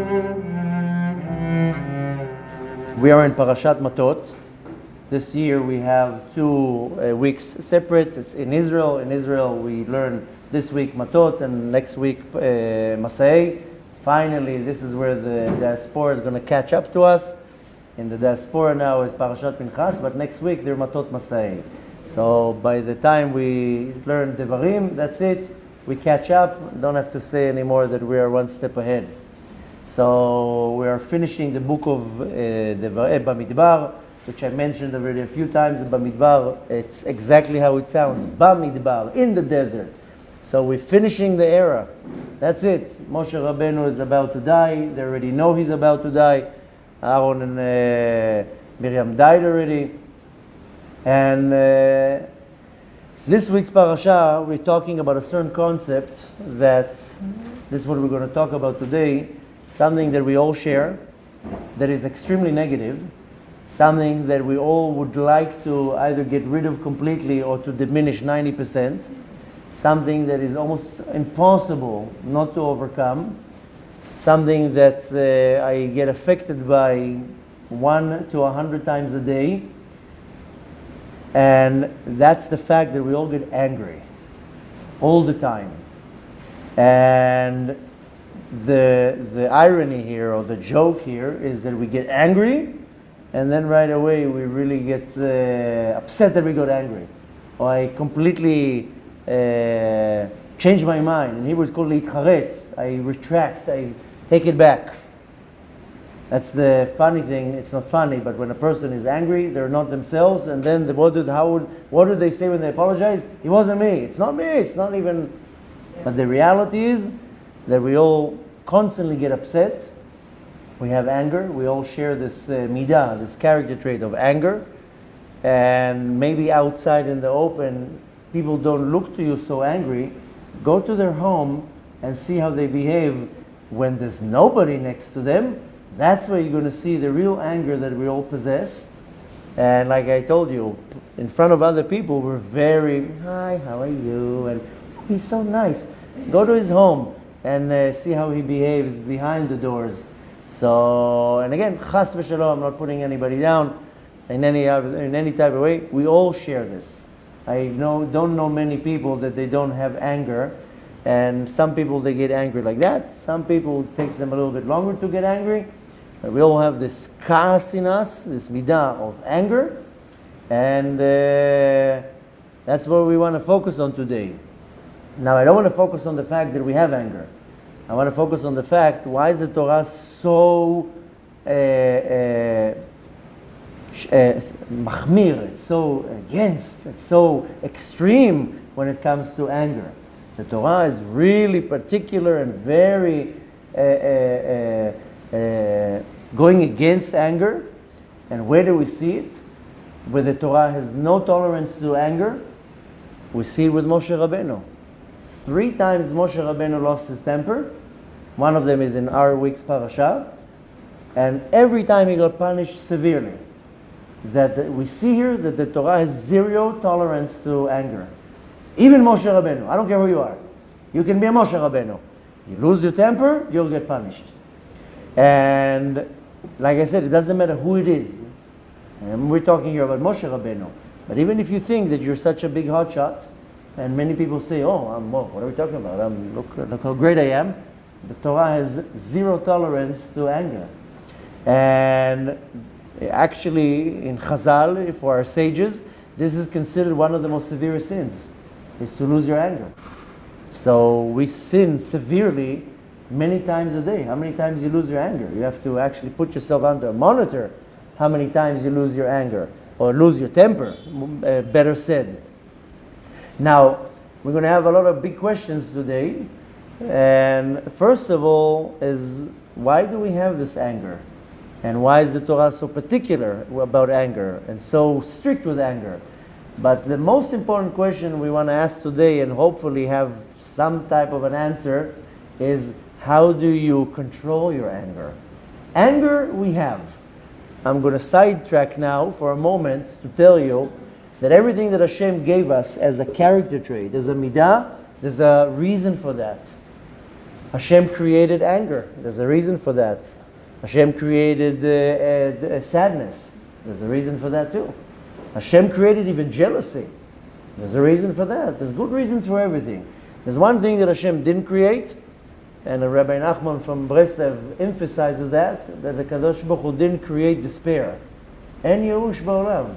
We are in Parashat Matot. This year we have 2 weeks separate. It's in Israel. In Israel we learn this week Matot and next week Masei. Finally, this is where the diaspora is going to catch up to us. In the diaspora now is Parashat Pinchas, but next week they're Matot Masei. So by the time we learn Devarim, that's it. We catch up. Don't have to say anymore that we are one step ahead. So we are finishing the book of Bamidbar, which I mentioned already a few times. Bamidbar, it's exactly how it sounds. Bamidbar, in the desert. So we're finishing the era. That's it. Moshe Rabbeinu is about to die. They already know he's about to die. Aaron and Miriam died already. And this week's parasha, we're talking about a certain concept that, this is what we're going to talk about today, something that we all share, that is extremely negative, something that we all would like to either get rid of completely or to diminish 90%, something that is almost impossible not to overcome, something that I get affected by 1 to 100 times a day, and that's the fact that we all get angry all the time. And the irony here, or the joke here, is that we get angry and then right away we really get upset that we got angry. Or I completely change my mind. In Hebrew it's called להתחרט. I retract, I take it back. That's the funny thing. It's not funny, but when a person is angry, they're not themselves, and then what do they say when they apologize? It wasn't me. It's not me. It's not even. But the reality is that we all constantly get upset. We have anger. We all share this midah, this character trait of anger. And maybe outside in the open, people don't look to you so angry. Go to their home and see how they behave when there's nobody next to them. That's where you're going to see the real anger that we all possess. And like I told you, in front of other people, we're very, hi, how are you? And he's so nice. Go to his home and see how he behaves behind the doors. So, and again, chas v'shalom, I'm not putting anybody down in any type of way. We all share this. I don't know many people that they don't have anger. And some people, they get angry like that. Some people, it takes them a little bit longer to get angry. But we all have this kas in us, this midah of anger. And that's what we want to focus on today. Now, I don't want to focus on the fact that we have anger. I want to focus on the fact, why is the Torah so machmir, it's so against, it's so extreme when it comes to anger. The Torah is really particular and very going against anger. And where do we see it? Where the Torah has no tolerance to anger, we see it with Moshe Rabbeinu. 3 times Moshe Rabbeinu lost his temper. One of them is in our week's parasha. And every time he got punished severely. That we see here that the Torah has 0 tolerance to anger. Even Moshe Rabbeinu, I don't care who you are. You can be a Moshe Rabbeinu. You lose your temper, you'll get punished. And like I said, it doesn't matter who it is. And we're talking here about Moshe Rabbeinu. But even if you think that you're such a big hotshot, and many people say, oh, what are we talking about? Look how great I am. The Torah has 0 tolerance to anger. And actually, in Chazal, for our sages, this is considered one of the most severe sins, is to lose your anger. So we sin severely many times a day. How many times you lose your anger? You have to actually put yourself under a monitor how many times you lose your anger, or lose your temper, better said. Now, we're going to have a lot of big questions today. And first of all is, why do we have this anger? And why is the Torah so particular about anger and so strict with anger? But the most important question we want to ask today, and hopefully have some type of an answer, is how do you control your anger? Anger we have. I'm going to sidetrack now for a moment to tell you that everything that Hashem gave us as a character trait, as a midah, there's a reason for that. Hashem created anger. There's a reason for that. Hashem created sadness. There's a reason for that too. Hashem created even jealousy. There's a reason for that. There's good reasons for everything. There's one thing that Hashem didn't create, and Rabbi Nachman from Breslev emphasizes that the Kadosh Baruch Hu didn't create despair. En Yehush Ba'olam.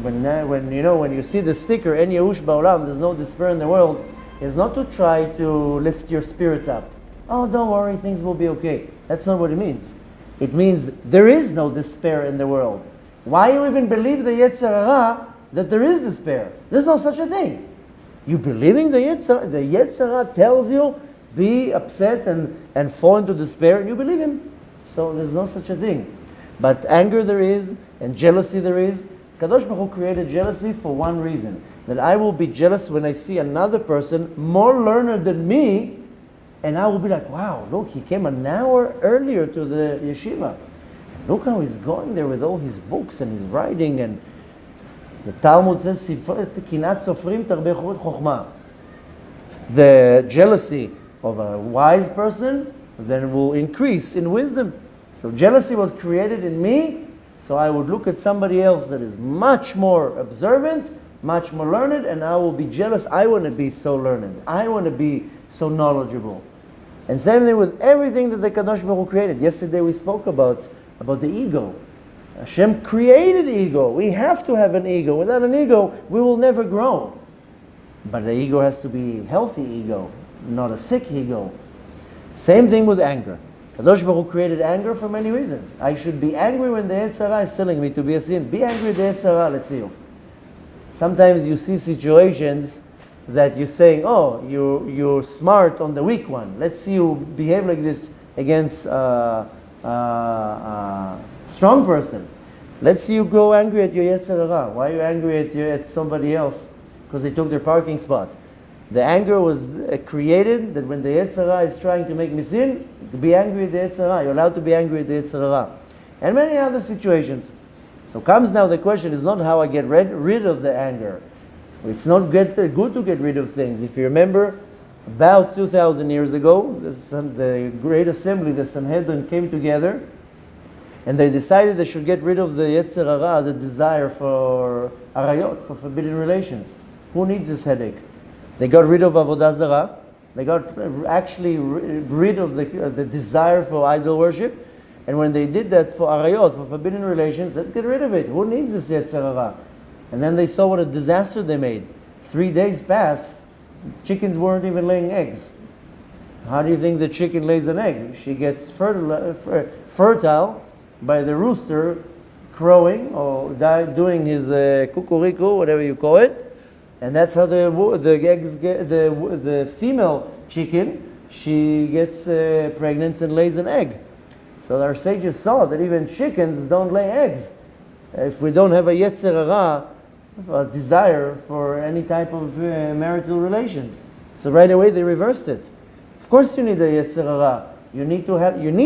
When you see the sticker, En Yehush Ba'olam, there's no despair in the world, is not to try to lift your spirits up. Oh, don't worry, things will be okay. That's not what it means. It means there is no despair in the world. Why you even believe the Yetzer Hara that there is despair? There's no such a thing. You believing the Yetzer Hara tells you be upset and fall into despair, and you believe him. So there's no such a thing. But anger there is, and jealousy there is. Kadosh Baruch Hu created jealousy for one reason, that I will be jealous when I see another person more learned than me, and I will be like, wow, look, he came an hour earlier to the yeshiva. Look how he's going there with all his books and his writing, and the Talmud says, "Kinat sofrim tarbeh chokhmah." The jealousy of a wise person then will increase in wisdom. So jealousy was created in me, so I would look at somebody else that is much more observant, much more learned, and I will be jealous. I want to be so learned. I want to be so knowledgeable. And same thing with everything that the Kadosh Baruch Hu created. Yesterday we spoke about the ego. Hashem created ego. We have to have an ego. Without an ego, we will never grow. But the ego has to be healthy ego, not a sick ego. Same thing with anger. Kadosh Baruch Hu created anger for many reasons. I should be angry when the Yetzer Hara is telling me to be a sin. Be angry at the Yetzer Hara, let's see you. Sometimes you see situations that you're saying, oh, you're smart on the weak one. Let's see you behave like this against a strong person. Let's see you go angry at your Yetzer Hara. Why are you angry at somebody else? Because they took their parking spot. The anger was created that when the Yetzer Hara is trying to make me sin, to be angry at the Yetzer Hara. You're allowed to be angry at the Yetzer Hara. And many other situations. So comes now the question is not how I get rid of the anger. It's not good to get rid of things. If you remember, about 2,000 years ago, the Great Assembly, the Sanhedrin, came together, and they decided they should get rid of the Yetzer Hara, the desire for arayot, for forbidden relations. Who needs this headache? They got rid of Avodah Zarah. They got actually rid of the desire for idol worship. And when they did that for arayot, for forbidden relations, let's get rid of it. Who needs this Yetzer Hara? And then they saw what a disaster they made. 3 days passed, chickens weren't even laying eggs. How do you think the chicken lays an egg? She gets fertile by the rooster crowing or doing his kukuriku, whatever you call it. And that's how the eggs get, the female chicken, she gets pregnant and lays an egg. So our sages saw that even chickens don't lay eggs. If we don't have a Yetzer Hara, a desire for any type of marital relations. So right away they reversed it. Of course you need a Yetzer Hara. You need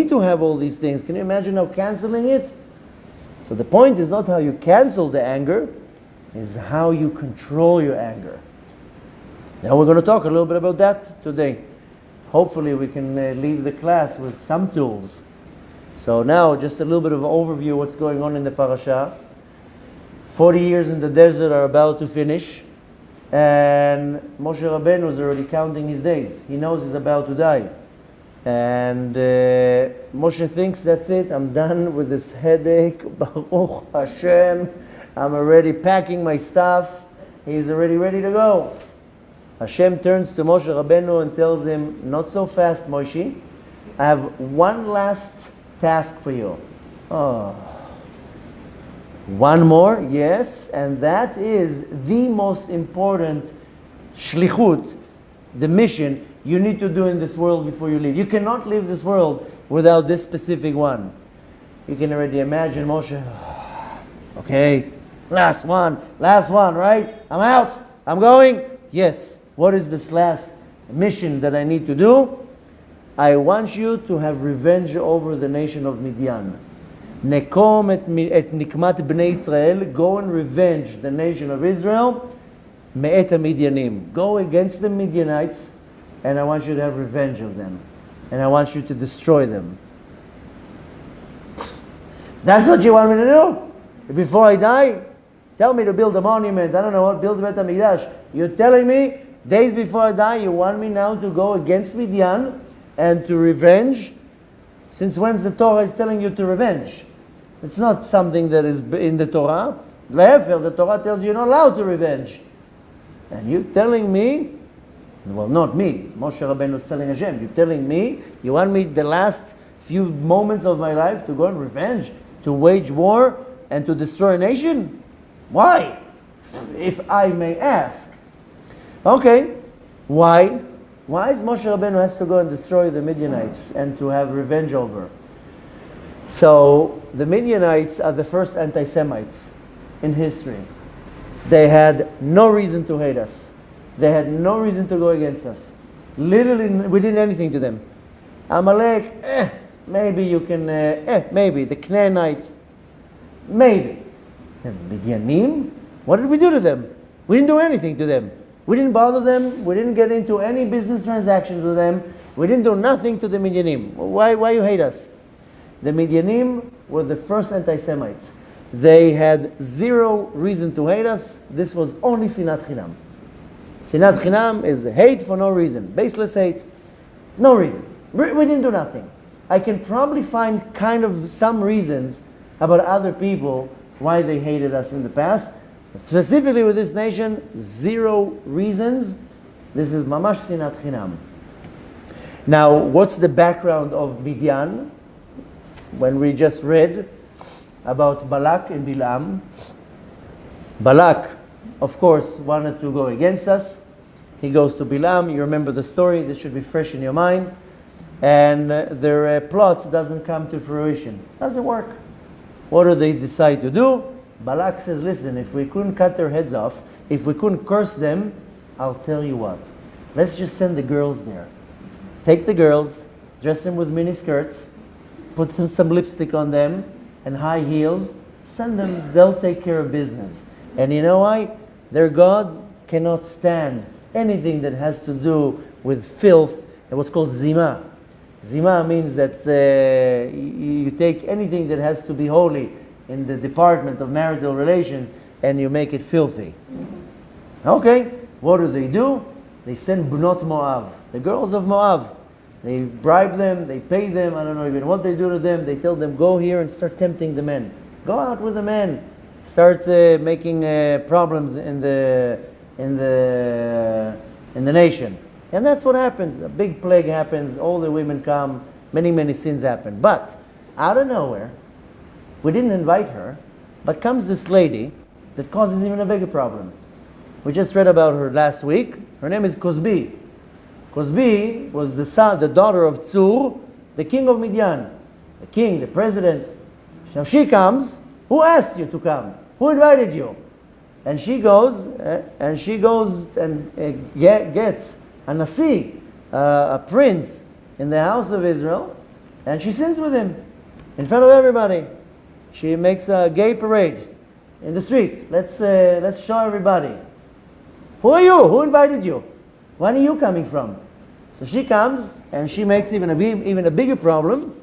to have all these things. Can you imagine now canceling it? So the point is not how you cancel the anger, is how you control your anger. Now we're going to talk a little bit about that today. Hopefully we can leave the class with some tools. So now just a little bit of an overview of what's going on in the Parasha. 40 years in the desert are about to finish, and Moshe Rabbeinu is already counting his days. He knows he's about to die. And Moshe thinks, that's it, I'm done with this headache. Baruch Hashem, I'm already packing my stuff. He's already ready to go. Hashem turns to Moshe Rabbeinu and tells him, not so fast, Moshe. I have one last task for you. Oh. One more, yes, and that is the most important shlichut, the mission you need to do in this world before you leave. You cannot leave this world without this specific one. You can already imagine Moshe, okay, last one, right? I'm out, I'm going. Yes, what is this last mission that I need to do? I want you to have revenge over the nation of Midian. Nekom et nikmat bnei Israel, go and revenge the nation of Israel. Me'et Midianim, go against the Midianites and I want you to have revenge of them. And I want you to destroy them. That's what you want me to do? Before I die? Tell me to build a monument, I don't know what, build Bet HaMikdash. You're telling me, days before I die, you want me now to go against Midian and to revenge? Since when's the Torah is telling you to revenge? It's not something that is in the Torah. The Torah tells you you're not allowed to revenge. And you're telling me, well, not me, Moshe Rabbeinu is telling Hashem, you're telling me, you want me the last few moments of my life to go and revenge, to wage war and to destroy a nation? Why? If I may ask. Okay, why? Why is Moshe Rabbeinu has to go and destroy the Midianites and to have revenge over? So, the Midianites are the first anti-Semites in history. They had no reason to hate us. They had no reason to go against us. Literally, we didn't anything to them. Amalek, maybe you can, maybe. The Canaanites, maybe. And Midianim, what did we do to them? We didn't do anything to them. We didn't bother them. We didn't get into any business transactions with them. We didn't do nothing to the Midianim. Why you hate us? The Midianim were the first anti-Semites. They had zero reason to hate us. This was only Sinat Chinam. Sinat Chinam is hate for no reason. Baseless hate. No reason. We didn't do nothing. I can probably find kind of some reasons about other people why they hated us in the past. Specifically with this nation, zero reasons. This is Mamash Sinat Chinam. Now, what's the background of Midian? When we just read about Balak and Bilam. Balak, of course, wanted to go against us. He goes to Bilam. You remember the story. This should be fresh in your mind. And their plot doesn't come to fruition. Doesn't work. What do they decide to do? Balak says, listen, if we couldn't cut their heads off, if we couldn't curse them, I'll tell you what. Let's just send the girls there. Take the girls, dress them with mini skirts, put some lipstick on them, and high heels. Send them, they'll take care of business. And you know why? Their God cannot stand anything that has to do with filth and what's called zima. Zima means that you take anything that has to be holy in the department of marital relations and you make it filthy. Okay, what do? They send Bnot Moab, the girls of Moab. They bribe them, they pay them, I don't know even what they do to them. They tell them, go here and start tempting the men. Go out with the men. Start making problems in the nation. And that's what happens. A big plague happens, all the women come, many sins happen. But out of nowhere, we didn't invite her, but comes this lady that causes even a bigger problem. We just read about her last week. Her name is Kozbi. Kozbi was the daughter of Tzur, the king of Midian. The king, the president. Now she comes. Who asked you to come? Who invited you? And she goes and gets a nasi, a prince in the house of Israel, and she sins with him in front of everybody. She makes a gay parade in the street. Let's show everybody. Who are you? Who invited you? Where are you coming from? So she comes and she makes even a bigger problem.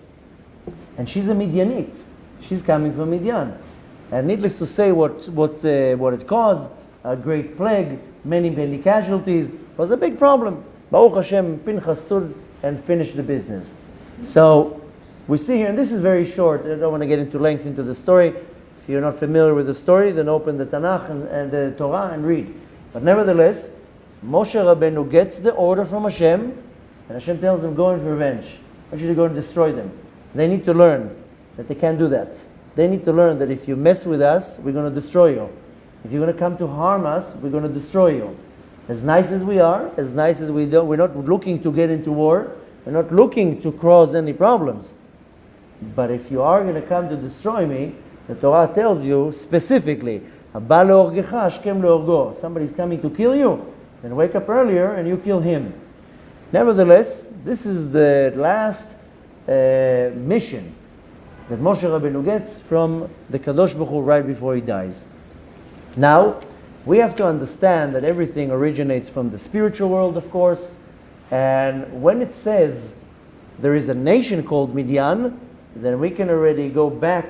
And she's a Midianite. She's coming from Midian. And needless to say, what it caused, a great plague, many casualties, was a big problem. Baruch Hashem, Pinchas stood and finished the business. So we see here, and this is very short. I don't want to get into length into the story. If you're not familiar with the story, then open the Tanakh and the Torah and read. But nevertheless, Moshe Rabbeinu gets the order from Hashem, and Hashem tells him, go and revenge. I want you to go and destroy them. They need to learn that they can't do that. They need to learn that if you mess with us, we're going to destroy you. If you're going to come to harm us, we're going to destroy you. As nice as we are, as nice as we don't, we're not looking to get into war. We're not looking to cause any problems. But if you are going to come to destroy me, the Torah tells you specifically, somebody's coming to kill you, then wake up earlier and you kill him. Nevertheless, this is the last mission that Moshe Rabbeinu gets from the Kadosh Baruch Hu right before he dies. Now, we have to understand that everything originates from the spiritual world, of course, And when it says there is a nation called Midian, then we can already go back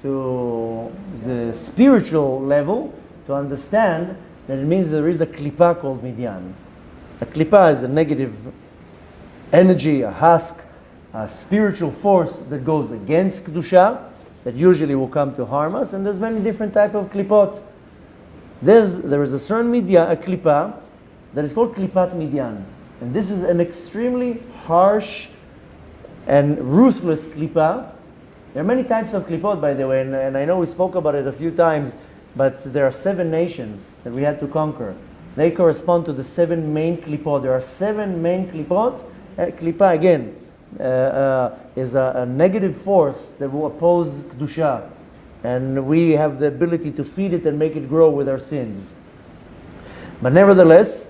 to the spiritual level to understand that it means there is a klipa called Midian. A klipa is a negative energy, a husk, a spiritual force that goes against Kedusha, that usually will come to harm us, and there's many different types of klipot. There is a certain a klipa, that is called klipat Midian. And this is an extremely harsh and ruthless klipa. There are many types of klipot, by the way, and I know we spoke about it a few times, but there are 7 nations that we had to conquer. They correspond to the 7 main klipot. There are 7 main klipot. Klipa, again, is a negative force that will oppose Kedusha. And we have the ability to feed it and make it grow with our sins. But nevertheless,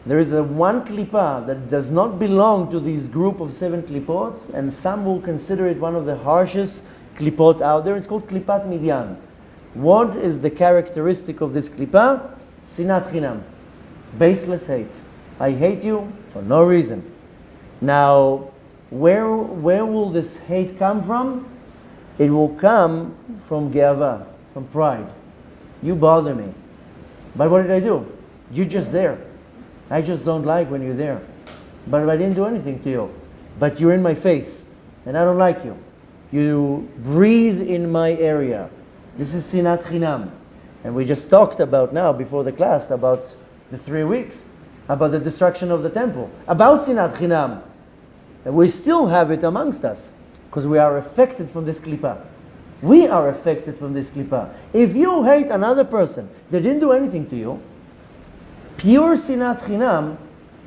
there is one klipa that does not belong to this group of 7 klipot, and some will consider it one of the harshest klipot out there. It's called klipat Midian. What is the characteristic of this klipa? Sinat chinam. Baseless hate. I hate you for no reason. Now, where will this hate come from? It will come from geava, from pride. You bother me. But what did I do? You're just there. I just don't like when you're there. But I didn't do anything to you. But you're in my face, and I don't like you. You breathe in my area. This is sinat chinam. And we just talked about now, before the class, about the 3 weeks, about the destruction of the temple, about sinat chinam. And we still have it amongst us, because we are affected from this klipa. We are affected from this klipa. If you hate another person that didn't do anything to you, pure sinat chinam,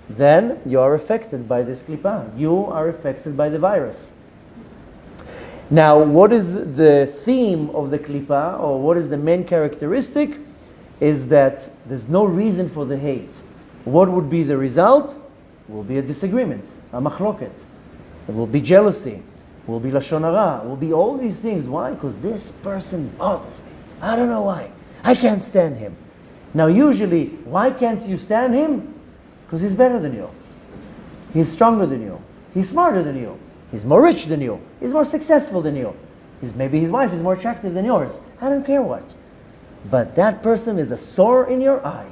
then you are affected by this klipa. You are affected by the virus. Now, what is the theme of the klipa, or what is the main characteristic? Is that there's no reason for the hate. What would be the result? It will be a disagreement, a machloket. It will be jealousy. Will be lashon hara, will be all these things. Why? Because this person bothers me. I don't know why. I can't stand him. Now usually, why can't you stand him? Because he's better than you. He's stronger than you. He's smarter than you. He's more rich than you. He's more successful than you. Maybe his wife is more attractive than yours. I don't care what. But that person is a sore in your eye.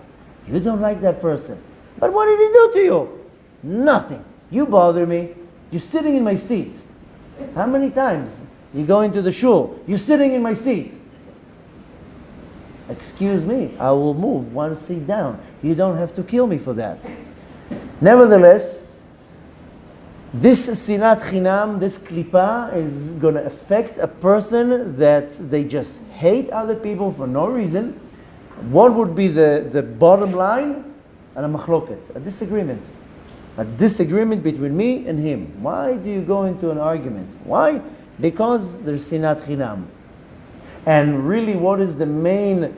You don't like that person. But what did he do to you? Nothing. You bother me. You're sitting in my seat. How many times you go into the shul? You're sitting in my seat. Excuse me, I will move 1 seat down. You don't have to kill me for that. Nevertheless, this sinat chinam, this klipa, is going to affect a person that they just hate other people for no reason. What would be the bottom line? And a machloket, a disagreement. A disagreement between me and him. Why do you go into an argument? Why? Because there's sinat chinam. And really, what is the main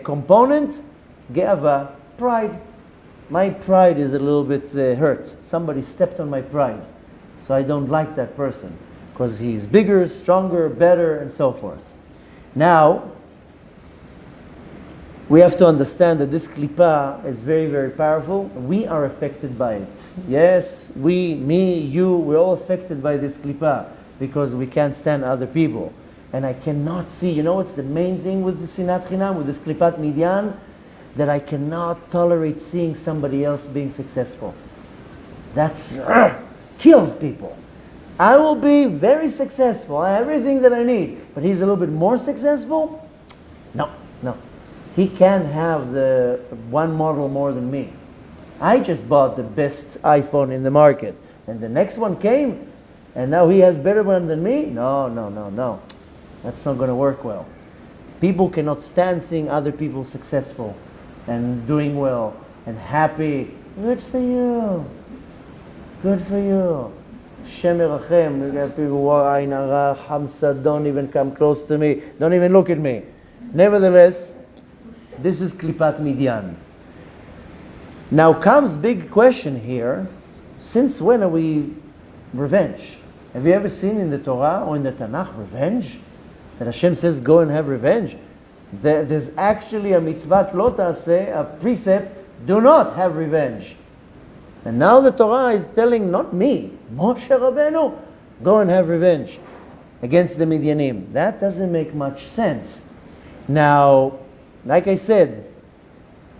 component? Geava, pride. My pride is a little bit hurt. Somebody stepped on my pride. So I don't like that person. Because he's bigger, stronger, better, and so forth. Now, we have to understand that this klipa is very, very powerful. We are affected by it. Yes, we, me, you, we're all affected by this klipa because we can't stand other people. And I cannot see, you know what's the main thing with the sinat chinam, with this klipat Midian? That I cannot tolerate seeing somebody else being successful. That's kills people. I will be very successful. I have everything that I need. But he's a little bit more successful? No. He can have the one model more than me. I just bought the best iPhone in the market. And the next one came, and now he has better one than me? No. That's not going to work well. People cannot stand seeing other people successful and doing well and happy. Good for you. Good for you. Shem Erachem. Don't even come close to me. Don't even look at me. Nevertheless, this is klipat Midian. Now comes big question here. Since when are we revenge? Have you ever seen in the Torah or in the Tanakh revenge? That Hashem says go and have revenge? There's actually a mitzvah lo ta'aseh, a precept, do not have revenge. And now the Torah is telling, not me, Moshe Rabbeinu, go and have revenge against the Midianim. That doesn't make much sense. Now, like I said,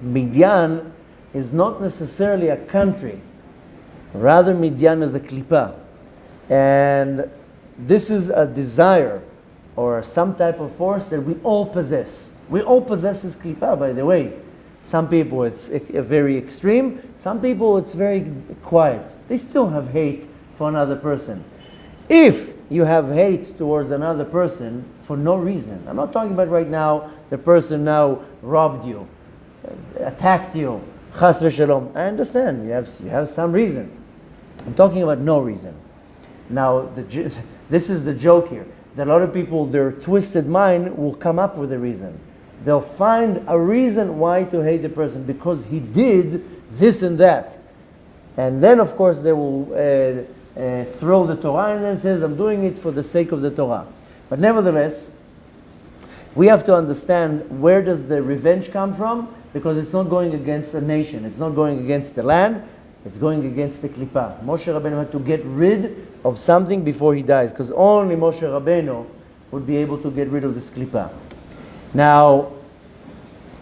Midian is not necessarily a country. Rather, Midian is a klipa. And this is a desire or some type of force that we all possess. We all possess this klipa, by the way. Some people it's very extreme. Some people it's very quiet. They still have hate for another person. If you have hate towards another person for no reason, I'm not talking about right now the person now robbed you, attacked you, chas v'shalom. I understand you have some reason. I'm talking about no reason. Now this is the joke here. That a lot of people, their twisted mind will come up with a reason. They'll find a reason why to hate the person because he did this and that. And then, of course, they will throw the Torah in and says, I'm doing it for the sake of the Torah. But nevertheless, we have to understand where does the revenge come from, because it's not going against a nation. It's not going against the land. It's going against the klipa. Moshe Rabbeinu had to get rid of something before he dies, because only Moshe Rabbeinu would be able to get rid of this klipa. Now,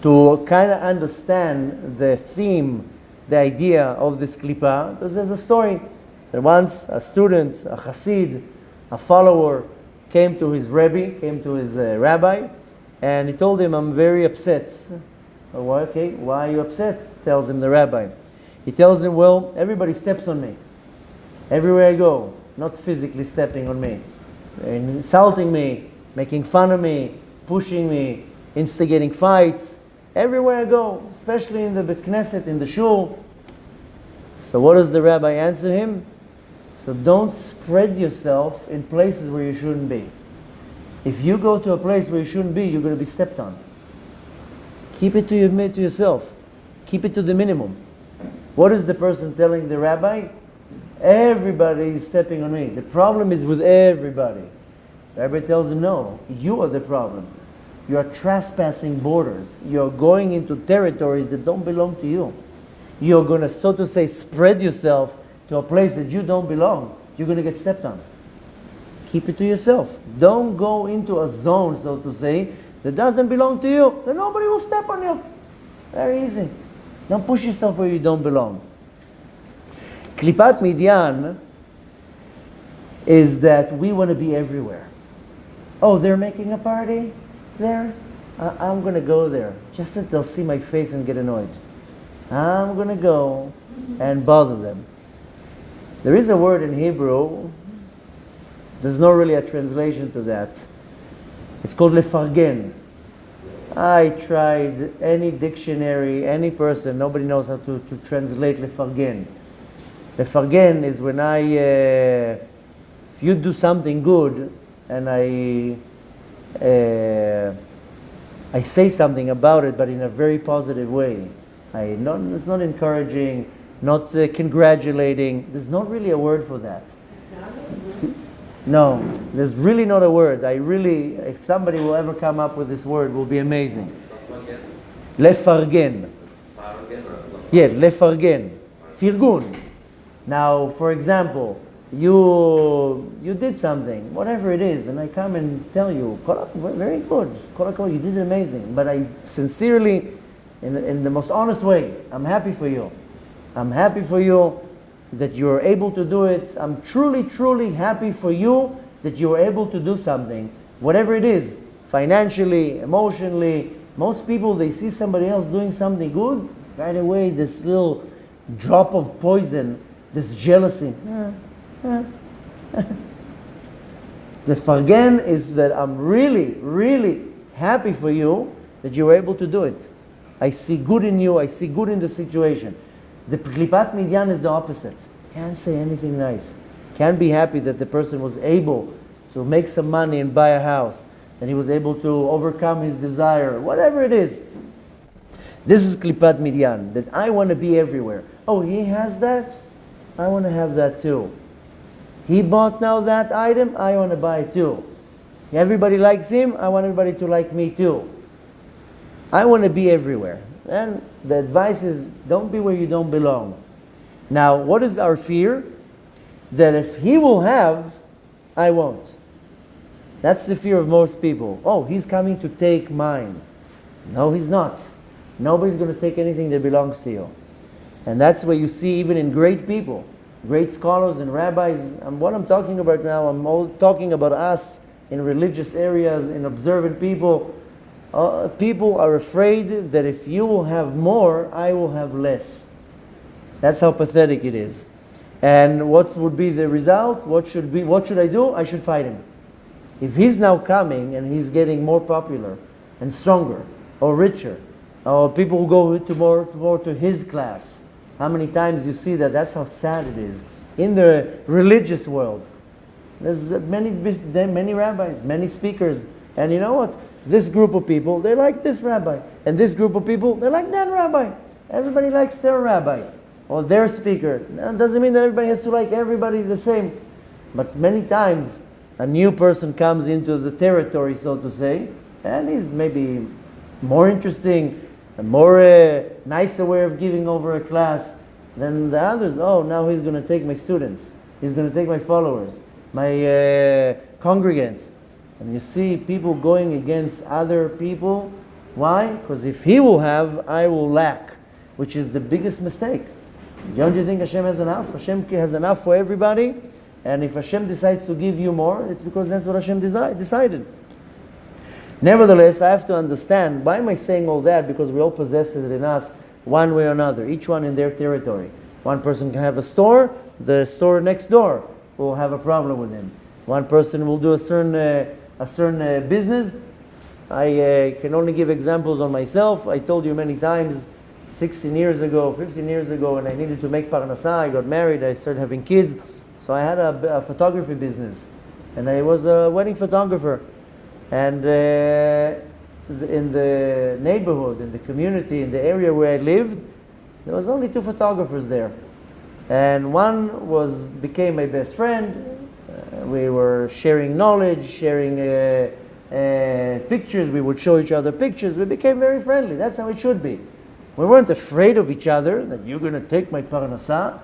to kind of understand the theme, the idea of this klipa, there's a story that once a student, a chassid, a follower, came to his Rabbi, came to his rabbi, and he told him, I'm very upset. Oh, okay, why are you upset? Tells him the rabbi. He tells him, well, everybody steps on me. Everywhere I go, not physically stepping on me, insulting me, making fun of me, pushing me, instigating fights, everywhere I go, especially in the Bet Knesset, in the shul. So what does the rabbi answer him? So don't spread yourself in places where you shouldn't be. If you go to a place where you shouldn't be, you're going to be stepped on. Keep it to yourself. Keep it to the minimum. What is the person telling the rabbi? Everybody is stepping on me. The problem is with everybody. The rabbi tells him, no, you are the problem. You are trespassing borders. You are going into territories that don't belong to you. You are going to, so to say, spread yourself to a place that you don't belong. You're going to get stepped on. Keep it to yourself. Don't go into a zone, so to say, that doesn't belong to you. Then nobody will step on you. Very easy. Don't push yourself where you don't belong. Klipat Midian is that we want to be everywhere. Oh, they're making a party there? I'm going to go there. Just that they'll see my face and get annoyed. I'm going to go and bother them. There is a word in Hebrew. There's not really a translation to that. It's called lefargen. I tried any dictionary, any person, nobody knows how to translate lefargen. Lefargen is when if you do something good and I say something about it, but in a very positive way. It's not encouraging, not congratulating. There's not really a word for that. No, there's really not a word. If somebody will ever come up with this word, it will be amazing. Lefargen. Yeah, lefargen. Firgun. Now, for example, you did something, whatever it is, and I come and tell you, very good, you did amazing. But I sincerely, in the most honest way, I'm happy for you. I'm happy for you that you're able to do it. I'm truly, truly happy for you that you're able to do something, whatever it is, financially, emotionally. Most people, they see somebody else doing something good, right away, this little drop of poison, this jealousy. The fargen is that I'm really, really happy for you that you're able to do it. I see good in you, I see good in the situation. The klipat midyan is the opposite. Can't say anything nice. Can't be happy that the person was able to make some money and buy a house, that he was able to overcome his desire, whatever it is. This is klipat midyan, that I want to be everywhere. Oh, he has that? I want to have that too. He bought now that item, I want to buy it too. Everybody likes him, I want everybody to like me too. I want to be everywhere. And the advice is, don't be where you don't belong. Now, what is our fear? That if he will have, I won't. That's the fear of most people. Oh, he's coming to take mine. No, he's not. Nobody's going to take anything that belongs to you. And that's what you see even in great people, great scholars and rabbis. And what I'm talking about now, I'm all talking about us in religious areas, in observant people. People are afraid that if you will have more, I will have less. That's how pathetic it is. And what would be the result? What should I do? I should fight him. If he's now coming and he's getting more popular and stronger or richer, or people who go to more to his class, how many times you see that? That's how sad it is. In the religious world, there's many rabbis, many speakers, and you know what? This group of people, they like this rabbi, and this group of people, they like that rabbi. Everybody likes their rabbi or their speaker. That doesn't mean that everybody has to like everybody the same. But many times, a new person comes into the territory, so to say, and he's maybe more interesting, a more nicer way of giving over a class than the others. Oh, now he's going to take my students. He's going to take my followers, my congregants. And you see people going against other people. Why? Because if he will have, I will lack, which is the biggest mistake. Don't you think Hashem has enough? Hashem has enough for everybody. And if Hashem decides to give you more, it's because that's what Hashem decided. Nevertheless, I have to understand, why am I saying all that? Because we all possess it in us one way or another, each one in their territory. One person can have a store, the store next door will have a problem with him. One person will do a certain business. I can only give examples on myself. I told you many times, 16 years ago, 15 years ago, when I needed to make Parasha, I got married, I started having kids. So I had a photography business, and I was a wedding photographer. And in the neighborhood, in the community, in the area where I lived, there was only 2 photographers there. And one became my best friend. We were sharing knowledge, sharing pictures. We would show each other pictures. We became very friendly. That's how it should be. We weren't afraid of each other, that you're going to take my parnasah.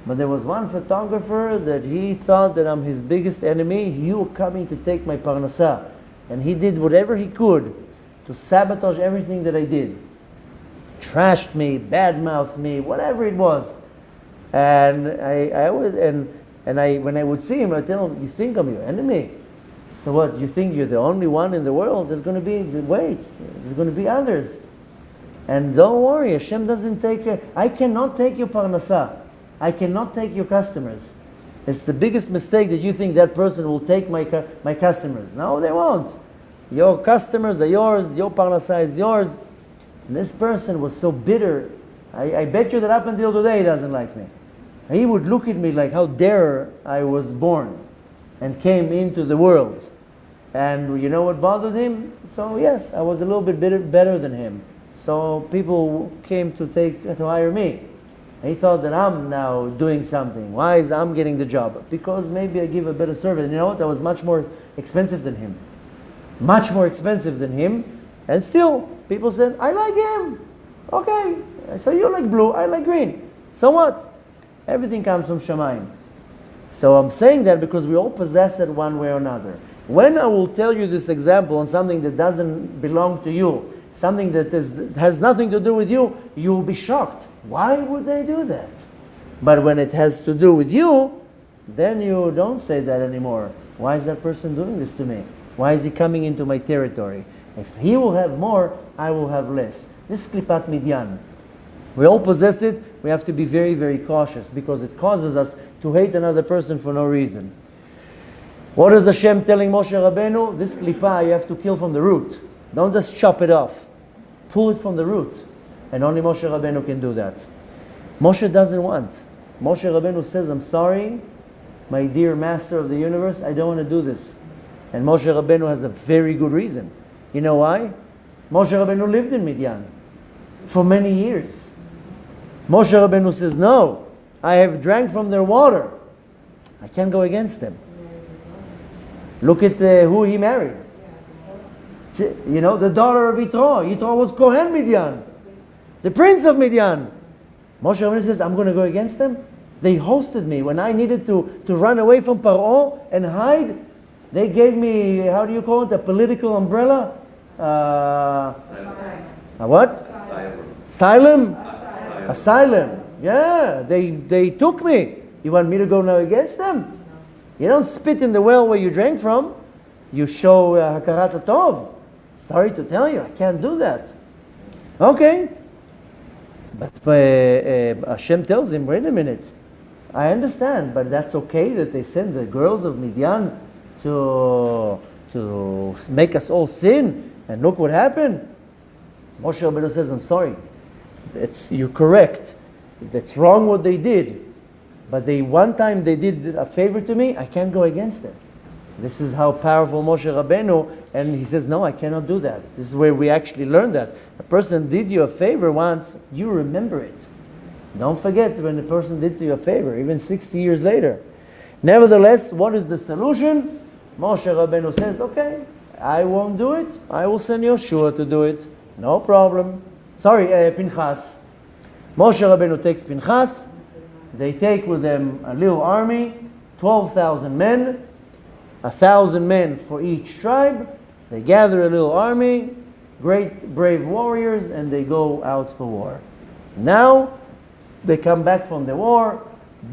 But there was one photographer that he thought that I'm his biggest enemy. You were coming to take my parnasah. And he did whatever he could to sabotage everything that I did. Trashed me, badmouthed me, whatever it was. And when I would see him, I'd tell him, you think I'm your enemy? So what, you think you're the only one in the world? There's going to be, there's going to be others. And don't worry, Hashem doesn't take, I cannot take your parnasah. I cannot take your customers. It's the biggest mistake that you think that person will take my customers. No, they won't. Your customers are yours, your parnasah is yours. And this person was so bitter. I bet you that up until today he doesn't like me. He would look at me like how dare I was born and came into the world. And you know what bothered him? So yes, I was a little bit better than him. So people came to hire me. He thought that I'm now doing something. Why is I'm getting the job? Because maybe I give a better service. And you know what? I was much more expensive than him. Much more expensive than him. And still, people said, I like him. Okay. So you like blue, I like green. So what? Everything comes from Shamayim. So I'm saying that because we all possess it one way or another. When I will tell you this example on something that doesn't belong to you, something that has nothing to do with you, you will be shocked. Why would they do that? But when it has to do with you, then you don't say that anymore. Why is that person doing this to me? Why is he coming into my territory? If he will have more, I will have less. This is Klipat Midyan. We all possess it. We have to be very, very cautious because it causes us to hate another person for no reason. What is Hashem telling Moshe Rabbeinu? This Klipa you have to kill from the root. Don't just chop it off. Pull it from the root. And only Moshe Rabbeinu can do that. Moshe doesn't want. Moshe Rabbeinu says, I'm sorry, my dear master of the universe, I don't want to do this. And Moshe Rabbeinu has a very good reason. You know why? Moshe Rabbeinu lived in Midian for many years. Moshe Rabbeinu says, no, I have drank from their water. I can't go against them. Look at who he married. The daughter of Yitro. Yitro was Kohen Midian, the prince of Midian. Moshe Rabbeinu says, I'm going to go against them? They hosted me when I needed to run away from Paro and hide. They gave me, how do you call it, a political umbrella? A what? Asylum. Asylum. Yeah, they took me. You want me to go now against them? You don't spit in the well where you drank from. You show hakarat tov. Sorry to tell you, I can't do that. Okay. But Hashem tells him, wait a minute. I understand, but that's okay that they send the girls of Midian to make us all sin. And look what happened. Moshe Rabbeinu says, I'm sorry. You're correct. That's wrong what they did. But one time they did a favor to me, I can't go against it. This is how powerful Moshe Rabbeinu, and he says, no, I cannot do that. This is where we actually learn that. A person did you a favor once, you remember it. Don't forget when a person did to you a favor, even 60 years later. Nevertheless, what is the solution? Moshe Rabbeinu says, okay, I won't do it. I will send Yoshua to do it. No problem. Sorry, Pinchas. Moshe Rabbeinu takes Pinchas. They take with them a little army, 12,000 men, 1,000 men for each tribe. They gather a little army, great brave warriors, and they go out for war. Now, they come back from the war,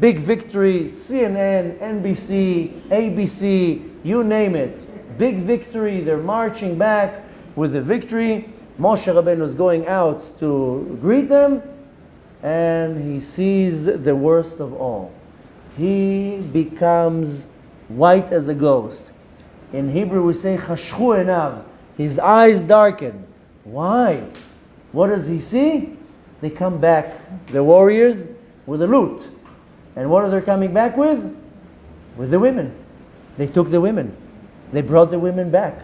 big victory, CNN, NBC, ABC, you name it. Big victory, they're marching back with the victory. Moshe Rabbeinu is going out to greet them, and he sees the worst of all. He becomes white as a ghost. In Hebrew we say, chashchu enav. His eyes darken. Why? What does he see? They come back, the warriors, with the loot. And what are they coming back with? With the women. They took the women. They brought the women back.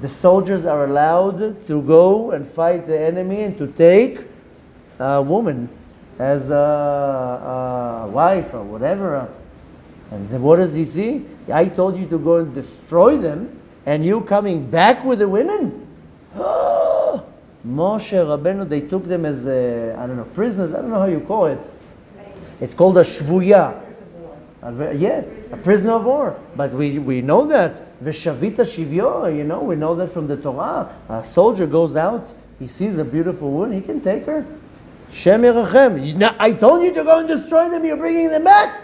The soldiers are allowed to go and fight the enemy and to take a woman as a wife or whatever. And then what does he see? I told you to go and destroy them, and you coming back with the women? Moshe Rabbeinu, they took them as, prisoners. I don't know how you call it. It's called a shvuya. Yeah, a prisoner of war. But we know that. Veshavita shivyo, we know that from the Torah. A soldier goes out, he sees a beautiful woman, he can take her. Shem Yerachem. I told you to go and destroy them, you're bringing them back?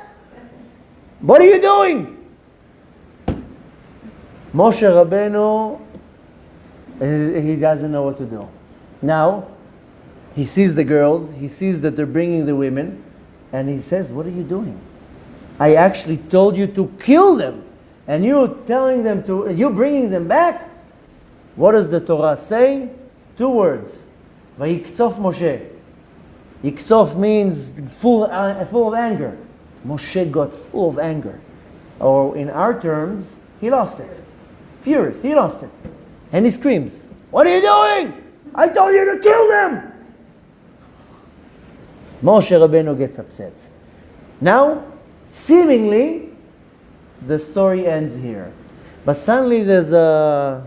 What are you doing? Moshe Rabbeinu, he doesn't know what to do. Now, he sees the girls, he sees that they're bringing the women, and he says, what are you doing? I actually told you to kill them, and you're bringing them back? What does the Torah say? 2 words. Vayiksof Moshe. Yiksof means full of anger. Moshe got full of anger. Or in our terms, he lost it. Furious, he lost it. And he screams, what are you doing? I told you to kill them! Moshe Rabbeinu gets upset. Now, seemingly, the story ends here. But suddenly there's a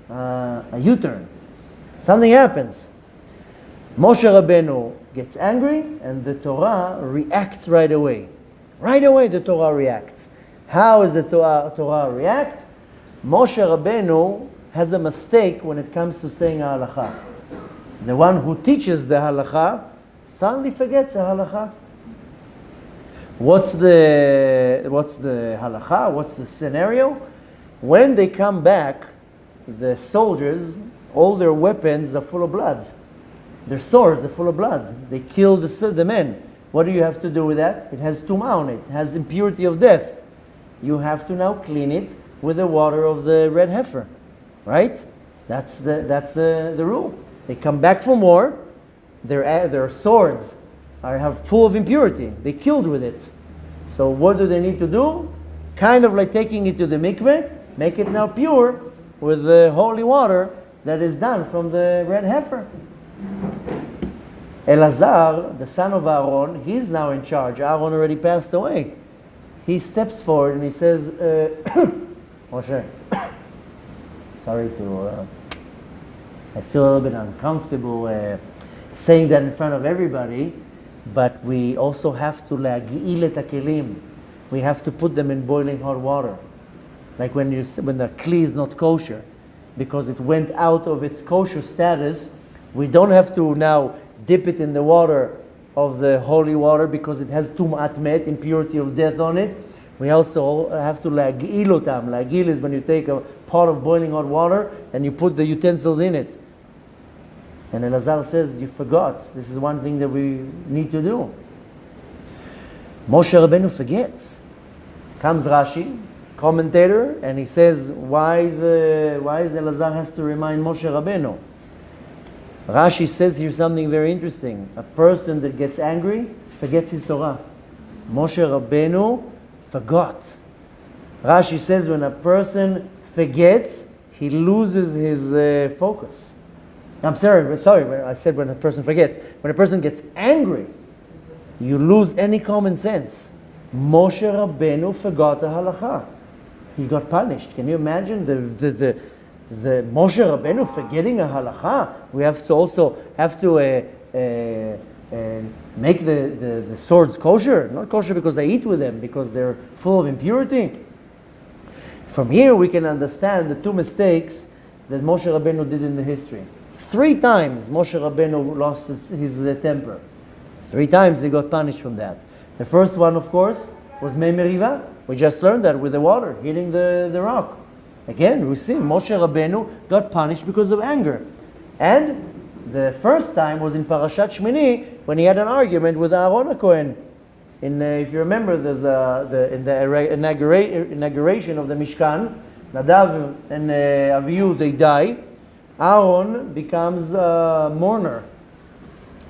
U-turn. Something happens. Moshe Rabbeinu gets angry, and the Torah reacts right away. Right away the Torah reacts. How does the Torah react? Moshe Rabbeinu has a mistake when it comes to saying a halakha. The one who teaches the halakha suddenly forgets the halakha. What's the halakha? What's the scenario? When they come back, the soldiers, all their weapons are full of blood. Their swords are full of blood. They kill the men. What do you have to do with that? It has tumah on it. It has impurity of death. You have to now clean it with the water of the red heifer. Right? That's the rule. They come back from war. Their swords are full of impurity. They killed with it. So what do they need to do? Kind of like taking it to the mikveh, make it now pure with the holy water that is done from the red heifer. Elazar, the son of Aaron, he's now in charge. Aaron already passed away. He steps forward and he says, Moshe, sorry to, I feel a little bit uncomfortable saying that in front of everybody, but we also have to להגעיל את הכלים. We have to put them in boiling hot water. Like when the kli is not kosher, because it went out of its kosher status, we don't have to now dip it in the water of the holy water because it has tum'at met, impurity of death on it. We also have to להגעיל אותם. להגעיל is when you take a pot of boiling hot water and you put the utensils in it. And Elazar says, you forgot. This is one thing that we need to do. Moshe Rabbeinu forgets. Comes Rashi, commentator, and he says, why is Elazar has to remind Moshe Rabbeinu? Rashi says here something very interesting. A person that gets angry forgets his Torah. Moshe Rabbeinu forgot. Rashi says when a person forgets, he loses his focus. I'm sorry, I said when a person forgets. When a person gets angry, you lose any common sense. Moshe Rabbeinu forgot the halacha. He got punished. Can you imagine the Moshe Rabbeinu forgetting a halacha? We have to also make the swords kosher. Not kosher because I eat with them, because they're full of impurity. From here we can understand the two mistakes that Moshe Rabbeinu did in the history. 3 times Moshe Rabbeinu lost his temper. 3 times he got punished from that. The first one, of course, was Mei Meriva. We just learned that with the water hitting the rock. Again, we see Moshe Rabbeinu got punished because of anger. And the first time was in Parashat Shmini when he had an argument with Aaron HaKohen. If you remember, there's in the inauguration of the Mishkan, Nadav and Avihu, they die. Aaron becomes a mourner.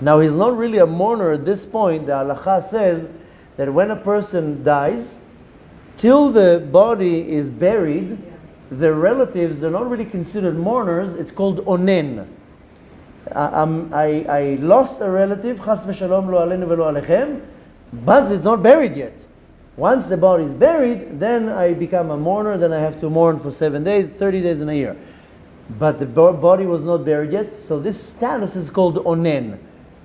Now he's not really a mourner at this point. The halacha says that when a person dies, till the body is buried, the relatives are not really considered mourners. It's called onen. I lost a relative, chas v'shalom lo aleinu v'lo alechem, but it's not buried yet. Once the body is buried, then I become a mourner. Then I have to mourn for 7 days, 30 days, and a year. But the body was not buried yet, so this status is called onen.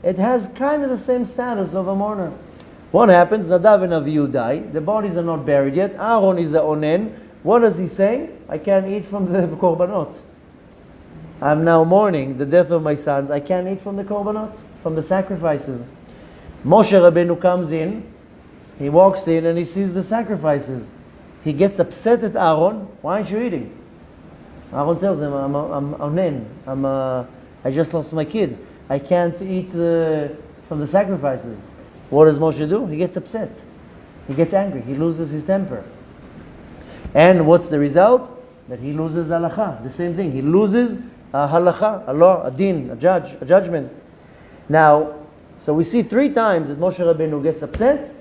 It has kind of the same status of a mourner. What happens? Nadav and Avihu die. The bodies are not buried yet. Aaron is a onen. What does he say? I can't eat from the korbanot. I'm now mourning the death of my sons. I can't eat from the korbanot, from the sacrifices. Moshe Rabbeinu comes in. He walks in and he sees the sacrifices. He gets upset at Aaron. Why aren't you eating? Aaron tells him, I'm onen. I just lost my kids. I can't eat from the sacrifices. What does Moshe do? He gets upset. He gets angry. He loses his temper. And what's the result? That he loses halacha. The same thing. He loses a halacha, a law, a din, a judgment. Now, so we see 3 times that Moshe Rabbeinu gets upset,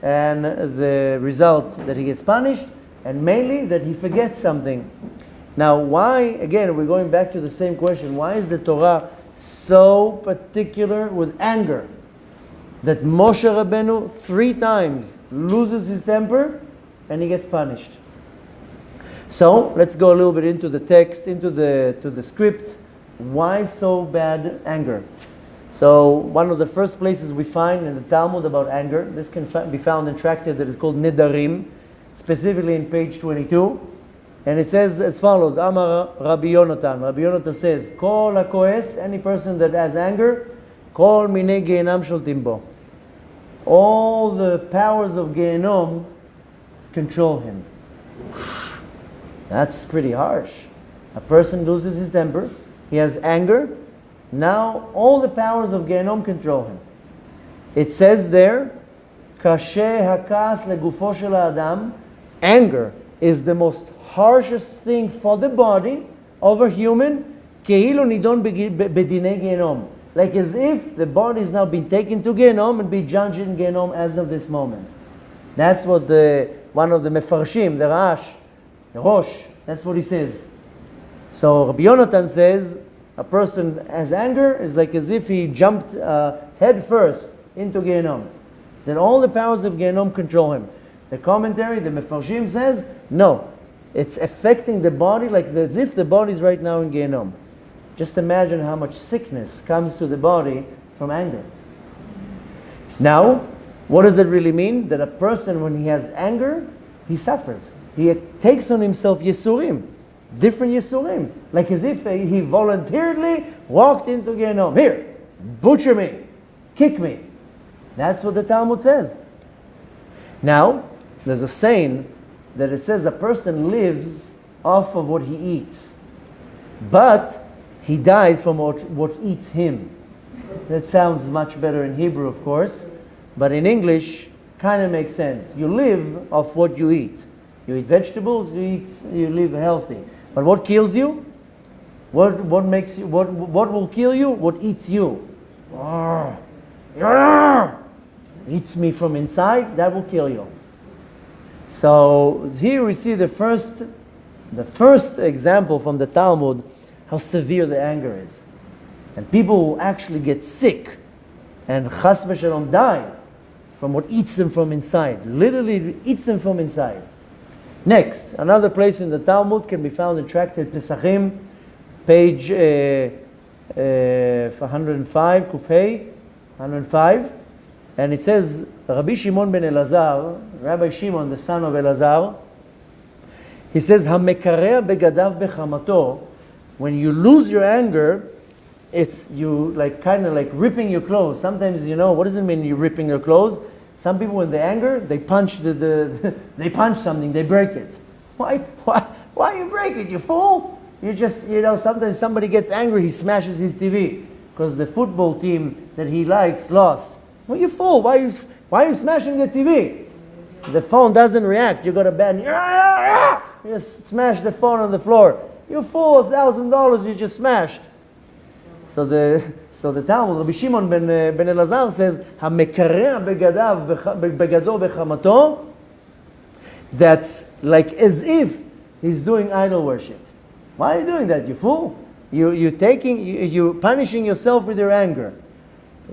and the result that he gets punished, and mainly that he forgets something. Now, why, again, we're going back to the same question, why is the Torah so particular with anger? That Moshe Rabbeinu 3 times loses his temper and he gets punished. So, let's go a little bit into the text, into the script. Why so bad anger? So, one of the first places we find in the Talmud about anger, this can be found in a tractate that is called Nedarim, specifically in page 22. And it says as follows, Amar Rabbi Yonatan. Rabbi Yonatan says, Kol hakoes, any person that has anger, Kol minei gehinam sholtim bo. All the powers of Gehinom control him. That's pretty harsh. A person loses his temper, he has anger, now all the powers of Gehinom control him. It says there, Kashe hakas legufo shel adam, anger is the most harshest thing for the body of a human, כאילו נידון בדיני גיהנום. Like as if the body is now being taken to Gehinom and be judged in Gehinom as of this moment. That's what one of the Mefarshim, the Rosh, that's what he says. So Rabbi Yonatan says, a person has anger is like as if he jumped head first into Gehinom. Then all the powers of Gehinom control him. The commentary, the Mefarshim says, no. It's affecting the body like as if the body is right now in Gehinom. Just imagine how much sickness comes to the body from anger. Now, what does it really mean? That a person, when he has anger, he suffers. He takes on himself Yisurim, different Yisurim, like as if he voluntarily walked into Gehenom. Here, butcher me, kick me. That's what the Talmud says. Now, there's a saying that it says a person lives off of what he eats, but he dies from what eats him. That sounds much better in Hebrew, of course, but in English, kind of makes sense. You live off what you eat. You eat vegetables, you live healthy. But what kills you? What will kill you? What eats you? Eats me from inside, that will kill you. So here we see the first example from the Talmud, how severe the anger is. And people will actually get sick and chas v'shalom die from what eats them from inside. Literally eats them from inside. Next, another place in the Talmud can be found in Tractate Pesachim, page 105, Kufhei, 105. And it says, Rabbi Shimon ben Elazar, Rabbi Shimon, the son of Elazar, he says, "Hamekareh begadav bechamato." When you lose your anger, it's you like kind of like ripping your clothes. Sometimes, what does it mean you're ripping your clothes? Some people, when they anger, they punch they punch something, they break it. Why you break it? You fool! You just sometimes somebody gets angry, he smashes his TV because the football team that he likes lost. Well, you fool! Why are you smashing the TV? The phone doesn't react. You got a bad. You just smash the phone on the floor. You fool! $1,000 you just smashed. So the Talmud, Rabbi Shimon ben Elazar says, "Hamekareh begado bechamato." That's like as if he's doing idol worship. Why are you doing that, you fool? You're punishing yourself with your anger.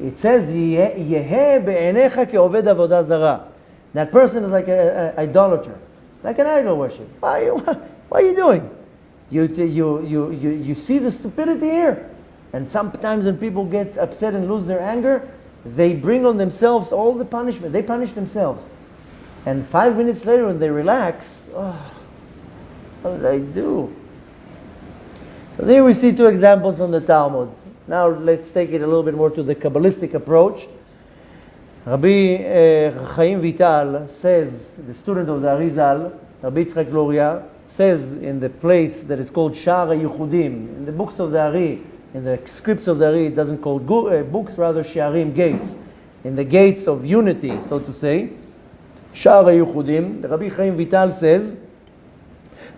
It says, "Yeheh be'enecha ke'oved avodah zara." That person is like an idolater, like an idol worship. Why are you doing? You see the stupidity here? And sometimes when people get upset and lose their anger, they bring on themselves all the punishment. They punish themselves. And 5 minutes later when they relax, what did I do? So there we see two examples from the Talmud. Now let's take it a little bit more to the Kabbalistic approach. Rabbi Chaim Vital says, the student of the Arizal, Rabbi Yitzchak Luria, says in the place that is called Sha'ar HaYichudim, in the books of the Ari, in the scripts of the Ari, it doesn't call books, rather Sha'arim, gates. In the gates of unity, so to say, Sha'ar HaYichudim, Rabbi Chaim Vital says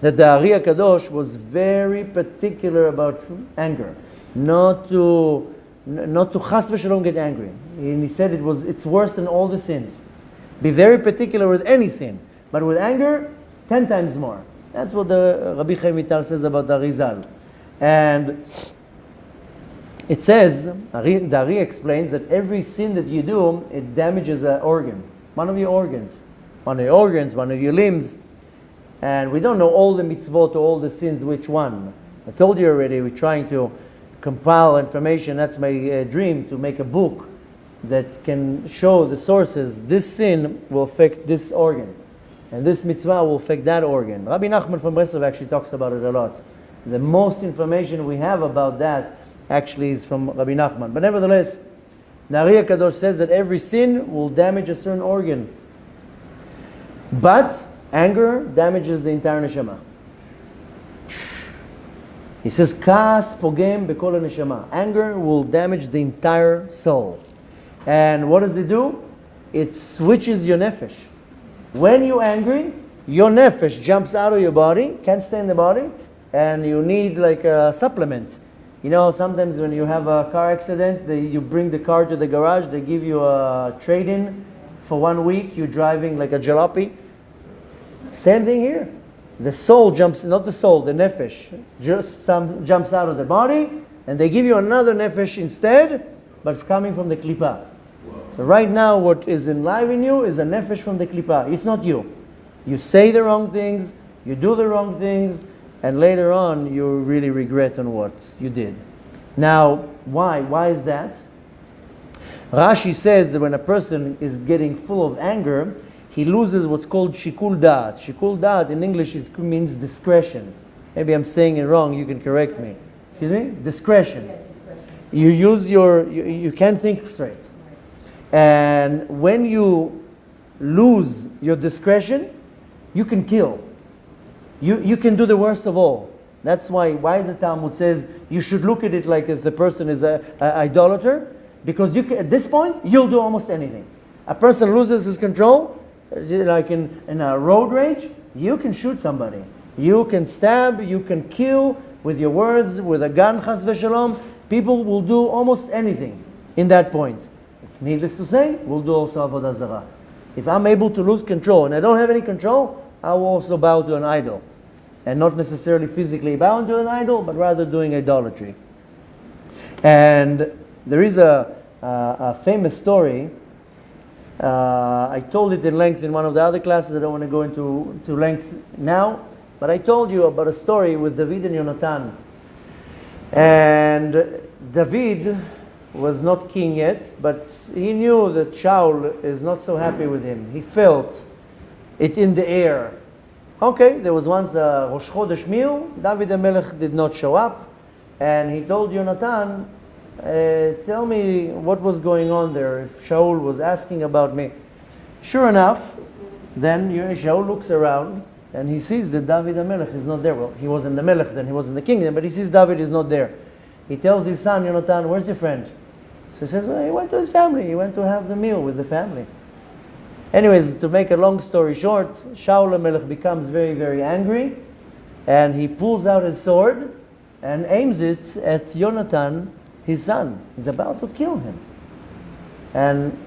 that the Ari HaKadosh was very particular about anger. Not to chas v'shalom get angry. And he said it's worse than all the sins. Be very particular with any sin, but with anger, 10 times more. That's what the Rabbi Chaim Vital says about the Arizal. And it says, the Ari explains that every sin that you do, it damages an organ. One of your organs. One of your limbs. And we don't know all the mitzvot or all the sins, which one. I told you already, we're trying to compile information. That's my dream, to make a book that can show the sources. This sin will affect this organ, and this mitzvah will affect that organ. Rabbi Nachman from Breslov actually talks about it a lot. The most information we have about that actually is from Rabbi Nachman. But nevertheless, the Ari HaKadosh says that every sin will damage a certain organ. But anger damages the entire neshama. He says, "Kas pogem bekol neshama." Anger will damage the entire soul. And what does it do? It switches your nefesh. When you're angry, your nefesh jumps out of your body, can't stay in the body, and you need like a supplement. Sometimes when you have a car accident, you bring the car to the garage, they give you a trade-in for 1 week, you're driving like a jalopy. Same thing here. The soul jumps, not the soul, the nefesh, jumps out of the body, and they give you another nefesh instead, but coming from the klipa. So right now, what is alive in you is a nefesh from the klipa. It's not you. You say the wrong things, you do the wrong things, and later on, you really regret on what you did. Now, why? Why is that? Rashi says that when a person is getting full of anger, he loses what's called shikul da'at. Shikul da'at in English means discretion. Maybe I'm saying it wrong, you can correct me. Excuse me? Discretion. You use you can't think straight. And when you lose your discretion, you can kill. You can do the worst of all. That's why the Talmud says you should look at it like if the person is an idolater, because at this point, you'll do almost anything. A person loses his control, like in a road rage, you can shoot somebody. You can stab, you can kill with your words, with a gun, chas v'shalom. People will do almost anything in that point. It's needless to say, we'll do also avodah zarah. If I'm able to lose control and I don't have any control, I will also bow to an idol. And not necessarily physically bound to an idol, but rather doing idolatry. And there is a famous story. I told it in length in one of the other classes. I don't want to go into length now. But I told you about a story with David and Yonatan. And David was not king yet, but he knew that Shaul is not so happy with him. He felt it in the air. Okay, there was once a Rosh Chodesh meal. David HaMelech did not show up. And he told Yonatan, tell me what was going on there, if Shaul was asking about me. Sure enough, then Shaul looks around and he sees that David HaMelech is not there. Well, he wasn't the Melech then, he wasn't the king then, but he sees David is not there. He tells his son, Yonatan, where's your friend? So he says, well, he went to his family. He went to have the meal with the family. Anyways, to make a long story short, Shaul HaMelech becomes very, very angry, and he pulls out his sword and aims it at Yonatan, his son. He's about to kill him. And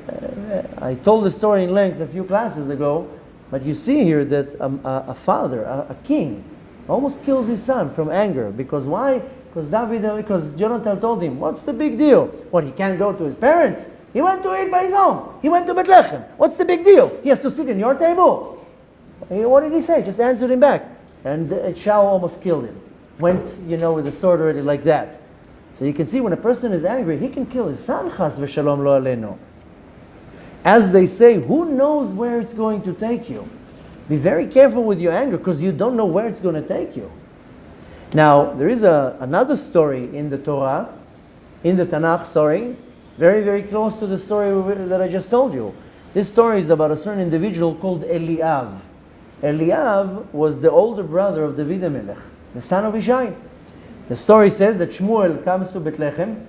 I told the story in length a few classes ago, but you see here that a father, a king, almost kills his son from anger. Because why? Because Jonathan told him, what's the big deal? What, he can't go to his parents? He went to eat by his own. He went to Bethlehem. What's the big deal? He has to sit in your table. What did he say? Just answered him back. And Shaul almost killed him. Went, with the sword already like that. So you can see when a person is angry, he can kill his son, chas v'shalom lo aleinu. As they say, who knows where it's going to take you? Be very careful with your anger because you don't know where it's going to take you. Now, there is another story in the Torah, in the Tanakh, very, very close to the story that I just told you. This story is about a certain individual called Eliav. Eliav was the older brother of David HaMelech, the son of Ishai. The story says that Shmuel comes to Bethlehem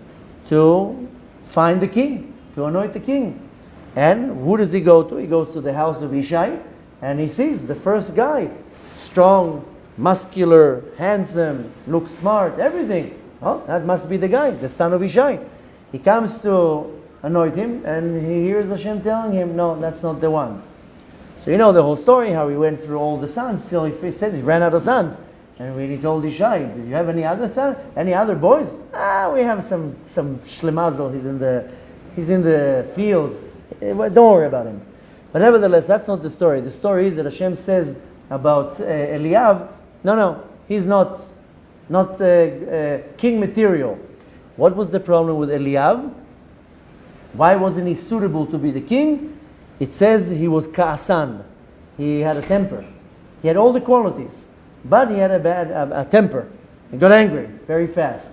to find the king, to anoint the king. And who does he go to? He goes to the house of Ishai, and he sees the first guy, strong, muscular, handsome, looks smart, everything. Oh, that must be the guy, the son of Ishai. He comes to anoint him, and he hears Hashem telling him, no, that's not the one. So you know the whole story, how he went through all the sons, till he said he ran out of sons. And when he told Ishai, did you have any other son? Any other boys? We have some shlemazel, he's in the fields. Don't worry about him. But nevertheless, that's not the story. The story is that Hashem says about Eliav, no, he's not king material. What was the problem with Eliav? Why wasn't he suitable to be the king? It says he was ka'asan. He had a temper. He had all the qualities, but he had a temper. He got angry very fast.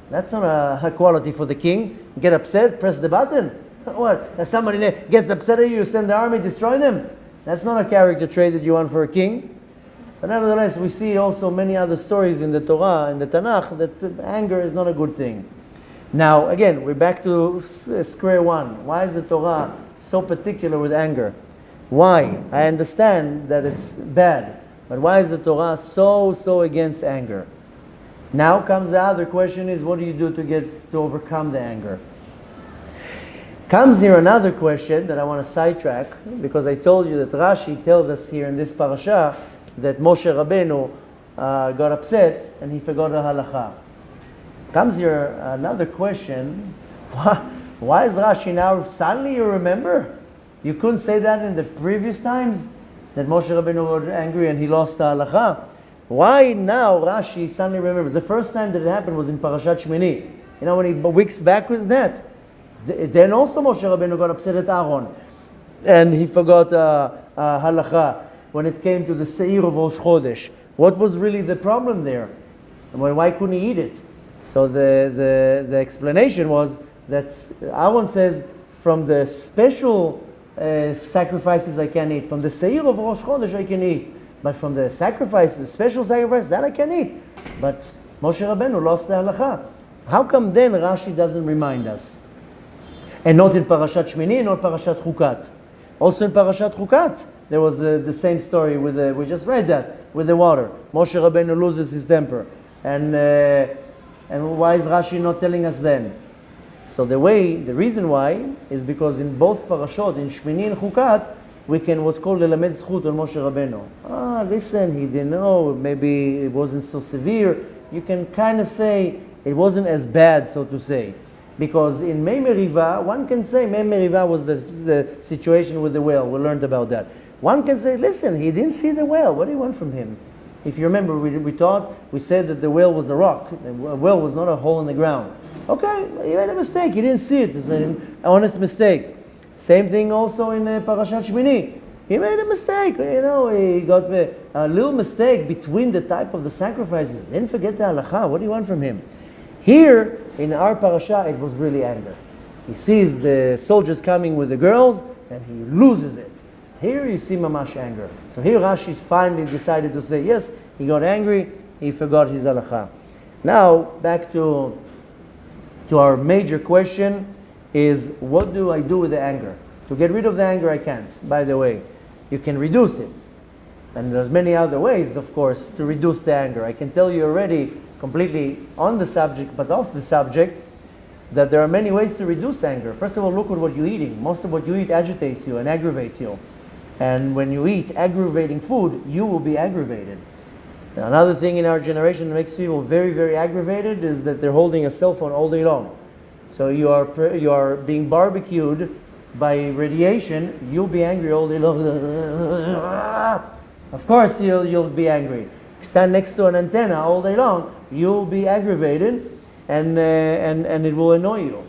That's not a quality for the king. Get upset, press the button. What? If somebody gets upset at you, you send the army, destroy them? That's not a character trait that you want for a king. So nevertheless, we see also many other stories in the Torah, in the Tanakh, that anger is not a good thing. Now, again, we're back to square one. Why is the Torah so particular with anger? Why? I understand that it's bad, but why is the Torah so against anger? Now comes the other question is, what do you do to overcome the anger? Comes here another question that I want to sidetrack, because I told you that Rashi tells us here in this parasha that Moshe Rabbeinu got upset and he forgot the halacha. Comes here another question. Why is Rashi now, suddenly you remember? You couldn't say that in the previous times, that Moshe Rabbeinu got angry and he lost the halacha. Why now Rashi suddenly remembers? The first time that it happened was in Parashat Shmini. How many weeks back was that? Then also Moshe Rabbeinu got upset at Aaron, and he forgot halacha when it came to the seir of Rosh Chodesh. What was really the problem there? Why couldn't he eat it? So the explanation was that Aaron says, from the special sacrifices I can eat, from the seir of Rosh Chodesh I can eat, but from the sacrifice, the special sacrifice, that I can eat. But Moshe Rabbeinu lost the halacha. How come then Rashi doesn't remind us? And not in Parashat Shmini, not Parashat Chukat. Also in Parashat Chukat, there was the same story with we just read that, with the water. Moshe Rabbeinu loses his temper. And why is Rashi not telling us then? So the reason why is because in both parashot, in Shmini and Chukat, we can what's called lelamed zchut on Moshe Rabbeinu. Listen, he didn't know, maybe it wasn't so severe. You can kind of say it wasn't as bad, so to say. Because in Mei Meriva, one can say, Mei Meriva was the situation with the whale, we learned about that. One can say, listen, he didn't see the whale, what do you want from him? If you remember, we said that the whale was a rock, the whale was not a hole in the ground. Okay, he made a mistake, he didn't see it, it's an honest mistake. Same thing also in Parashat Shmini. He made a mistake, he got a little mistake between the type of the sacrifices. Didn't forget the halacha, what do you want from him? Here, in our parasha, it was really anger. He sees the soldiers coming with the girls, and he loses it. Here you see mamash anger. So here Rashi finally decided to say, yes, he got angry, he forgot his halacha. Now, back to our major question is, what do I do with the anger? To get rid of the anger, I can't. By the way, you can reduce it. And there's many other ways, of course, to reduce the anger. I can tell you already, completely on the subject, but off the subject, that there are many ways to reduce anger. First of all, look at what you're eating. Most of what you eat agitates you and aggravates you. And when you eat aggravating food, you will be aggravated. Now, another thing in our generation that makes people very, very aggravated is that they're holding a cell phone all day long. So you are being barbecued by radiation, you'll be angry all day long. Of course you'll be angry. Stand next to an antenna all day long, you'll be aggravated, and it will annoy you.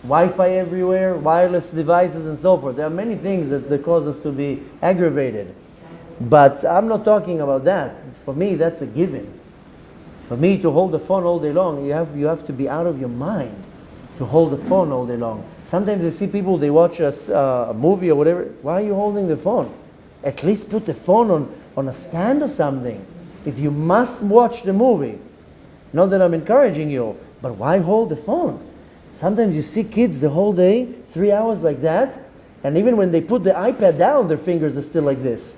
Wi-Fi everywhere, wireless devices and so forth. There are many things that cause us to be aggravated. But I'm not talking about that. For me, that's a given. For me, to hold the phone all day long, you have to be out of your mind to hold the phone all day long. Sometimes I see people, they watch a movie or whatever. Why are you holding the phone? At least put the phone on a stand or something. If you must watch the movie, not that I'm encouraging you, but why hold the phone? Sometimes you see kids the whole day, 3 hours like that, and even when they put the iPad down, their fingers are still like this.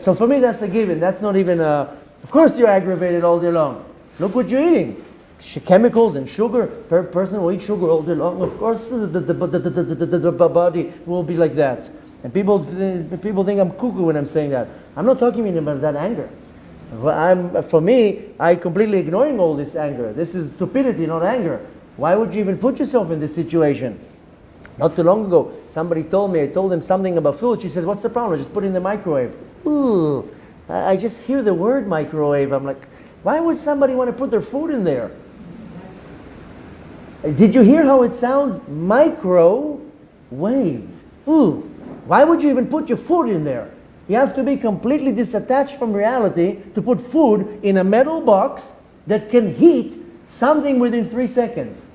So for me, that's a given. That's not even a... Of course you're aggravated all day long. Look what you're eating. Chemicals and sugar. Person will eat sugar all day long. Of course the body will be like that. And people think I'm cuckoo when I'm saying that. I'm not talking about that anger. For me, I completely ignoring all this anger. This is stupidity, not anger. Why would you even put yourself in this situation? Not too long ago, somebody told me, I told them something about food. She says, what's the problem? Just put it in the microwave. Ooh, I just hear the word microwave. I'm like, why would somebody want to put their food in there? Did you hear how it sounds? Microwave. Ooh, why would you even put your food in there? You have to be completely disattached from reality to put food in a metal box that can heat something within 3 seconds.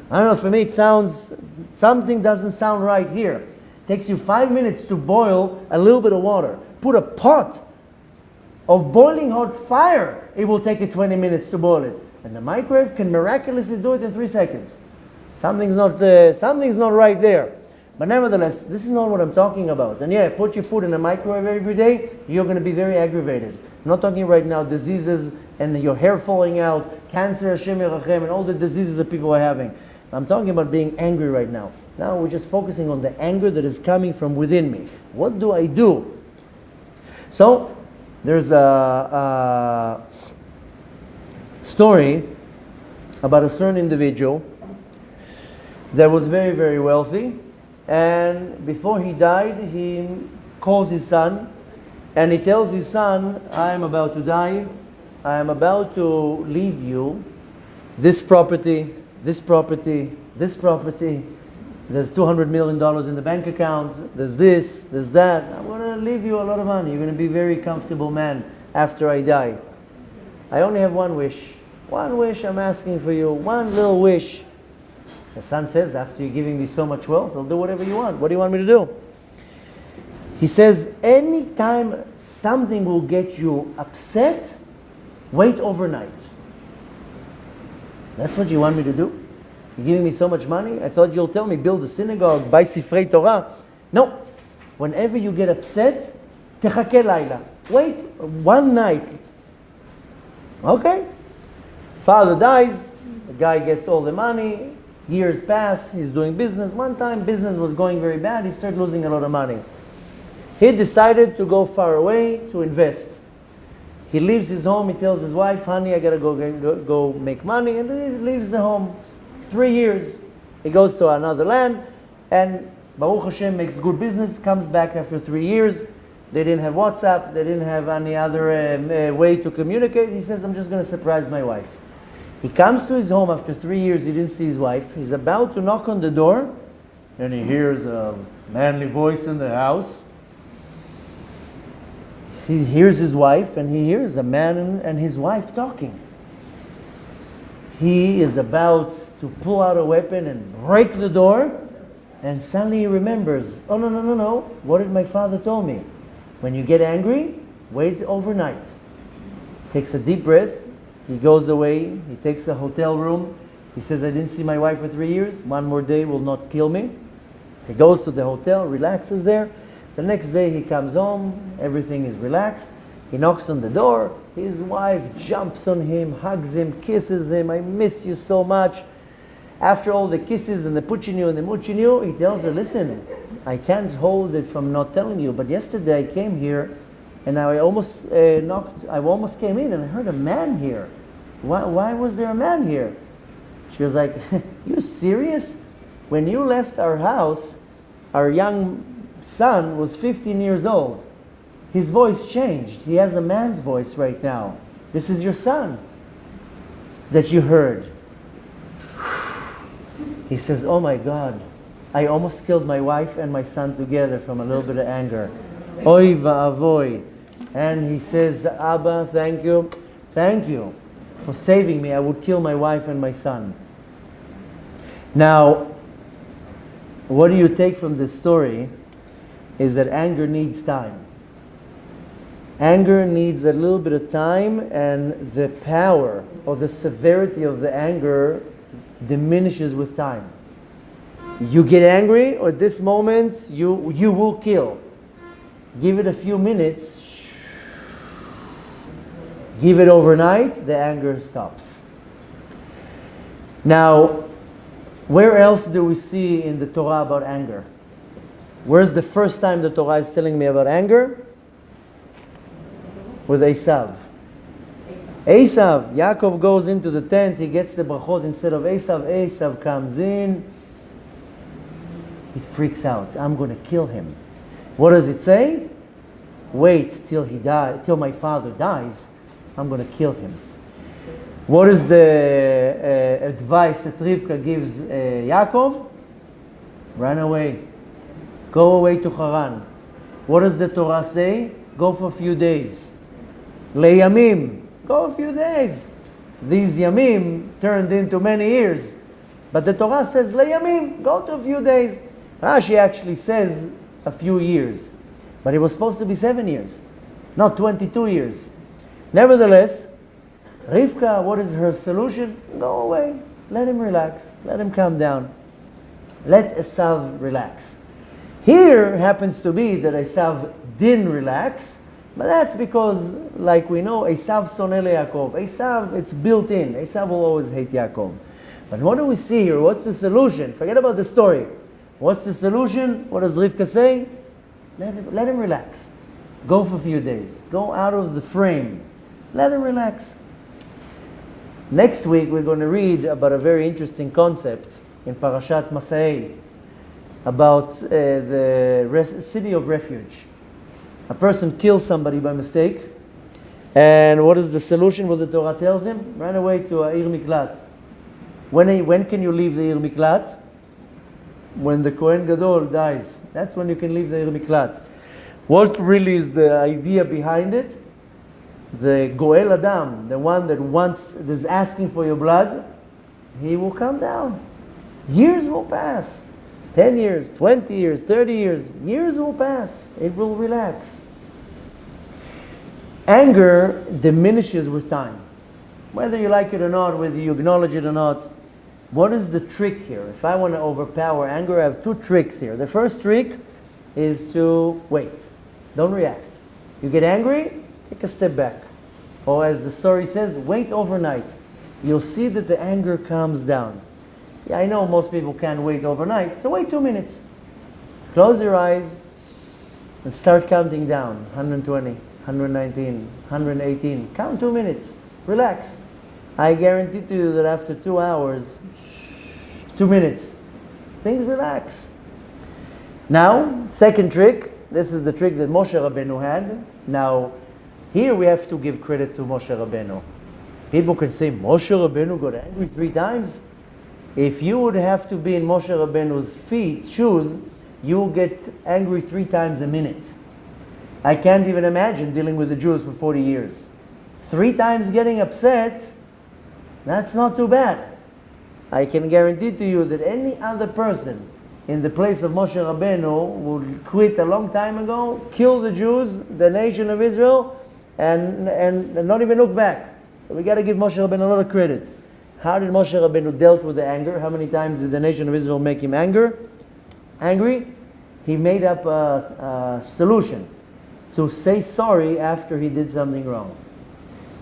I don't know, for me it sounds, something doesn't sound right here. It takes you 5 minutes to boil a little bit of water. Put a pot of boiling hot fire, it will take you 20 minutes to boil it. And the microwave can miraculously do it in 3 seconds. Something's not right there. But nevertheless, this is not what I'm talking about. And yeah, put your food in a microwave every day, you're going to be very aggravated. I'm not talking right now diseases and your hair falling out, cancer, Hashem Yerachem, and all the diseases that people are having. I'm talking about being angry right now. Now we're just focusing on the anger that is coming from within me. What do I do? So, there's a story about a certain individual that was very, very wealthy. And before he died, he calls his son and he tells his son, I am about to die. I am about to leave you. this property, this property, this property. There's $200 million in the bank account. There's this, there's that. I'm going to leave you a lot of money. You're going to be a very comfortable man after I die. I only have one wish. One wish I'm asking for you. One little wish. The son says, after you're giving me so much wealth, I'll do whatever you want. What do you want me to do? He says, anytime something will get you upset, wait overnight. That's what you want me to do? You're giving me so much money? I thought you'll tell me, build a synagogue, buy Sifrei Torah. No. Whenever you get upset, techake laila. Wait one night. Okay. Father dies, the guy gets all the money, years pass, he's doing business. One time business was going very bad, he started losing a lot of money. He decided to go far away to invest. He leaves his home, he tells his wife, honey, I gotta go make money, and then he leaves the home. 3 years, he goes to another land, and Baruch Hashem makes good business, comes back after 3 years. They didn't have WhatsApp, they didn't have any other way to communicate. He says, I'm just going to surprise my wife. He comes to his home after 3 years, he didn't see his wife. He's about to knock on the door, and he hears a manly voice in the house. He hears his wife, and he hears a man and his wife talking. He is about to pull out a weapon and break the door, and suddenly he remembers, oh, no. What did my father tell me? When you get angry, wait overnight. Takes a deep breath. He goes away. He takes a hotel room. He says, I didn't see my wife for 3 years. One more day will not kill me. He goes to the hotel, relaxes there. The next day he comes home. Everything is relaxed. He knocks on the door. His wife jumps on him, hugs him, kisses him. I miss you so much. After all the kisses and the pushing you and the mooching you, he tells her, listen, I can't hold it from not telling you, but yesterday I came here and I almost came in and I heard a man here. Why was there a man here? She was like, you serious? When you left our house, our young son was 15 years old. His voice changed. He has a man's voice right now. This is your son that you heard. He says, oh my God, I almost killed my wife and my son together from a little bit of anger. Oy va'avoy. And he says, Abba, thank you for saving me. I would kill my wife and my son. Now, what do you take from this story is that anger needs time. Anger needs a little bit of time, and the power or the severity of the anger diminishes with time. You get angry, or at this moment, you will kill. Give it a few minutes. Give it overnight, the anger stops. Now, where else do we see in the Torah about anger? Where's the first time the Torah is telling me about anger? With Esav. Esav, Yaakov goes into the tent, he gets the brachot instead of Esav. Esav comes in, he freaks out. I'm going to kill him. What does it say? Wait till my father dies. I'm going to kill him. What is the advice that Rivka gives Yaakov? Run away. Go away to Haran. What does the Torah say? Go for a few days. Leyamim. Go a few days. These yamim turned into many years. But the Torah says, Leyamim. Go to a few days. Rashi actually says a few years. But it was supposed to be 7 years. Not 22 years. Nevertheless, Rivka, what is her solution? Go away. Let him relax. Let him calm down. Let Esav relax. Here happens to be that Esav didn't relax, but that's because, like we know, Esav sonel Yaakov. Esav, it's built in. Esav will always hate Yaakov. But what do we see here? What's the solution? Forget about the story. What's the solution? What does Rivka say? Let him relax. Go for a few days. Go out of the frame. Let him relax. Next week we're going to read about a very interesting concept in Parashat Masei about the city of refuge. A person kills somebody by mistake, and what is the solution? What the Torah tells him? Run away to a Ir Miklat. When can you leave the Ir Miklat? When the Kohen Gadol dies. That's when you can leave the Ir Miklat. What really is the idea behind it? The Goel Adam, the one that is asking for your blood, he will come down. Years will pass. 10 years, 20 years, 30 years. Years will pass. It will relax. Anger diminishes with time. Whether you like it or not, whether you acknowledge it or not. What is the trick here? If I want to overpower anger, I have two tricks here. The first trick is to wait. Don't react. You get angry, take a step back. Or as the story says, wait overnight. You'll see that the anger calms down. Yeah, I know most people can't wait overnight, so wait 2 minutes. Close your eyes and start counting down. 120, 119, 118. Count 2 minutes. Relax. I guarantee to you that after 2 hours, 2 minutes, things relax. Now, second trick. This is the trick that Moshe Rabbeinu had. Now, here we have to give credit to Moshe Rabbeinu. People can say, Moshe Rabbeinu got angry 3 times. If you would have to be in Moshe Rabbeinu's shoes, you will get angry 3 times a minute. I can't even imagine dealing with the Jews for 40 years. 3 times getting upset, that's not too bad. I can guarantee to you that any other person in the place of Moshe Rabbeinu would quit a long time ago, kill the Jews, the nation of Israel, and not even look back. So we got to give Moshe Rabbeinu a lot of credit. How did Moshe Rabbeinu dealt with the anger? How many times did the nation of Israel make him angry? He made up a solution to say sorry after he did something wrong.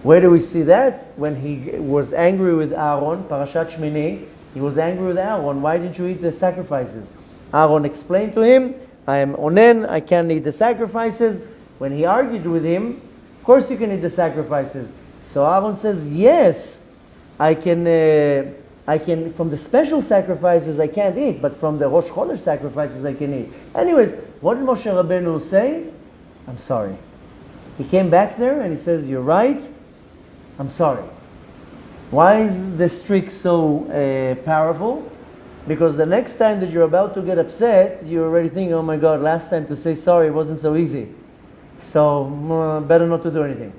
Where do we see that? When he was angry with Aaron, Parashat Shmini, he was angry with Aaron. Why didn't you eat the sacrifices? Aaron explained to him, I am onen, I can't eat the sacrifices. When he argued with him, of course you can eat the sacrifices. So Aaron says, yes, I can, from the special sacrifices I can't eat, but from the Rosh Chodesh sacrifices I can eat. Anyways, what did Moshe Rabbeinu say? I'm sorry. He came back there and he says, you're right, I'm sorry. Why is this trick so powerful? Because the next time that you're about to get upset, you're already thinking, oh my God, last time to say sorry wasn't so easy. So better not to do anything.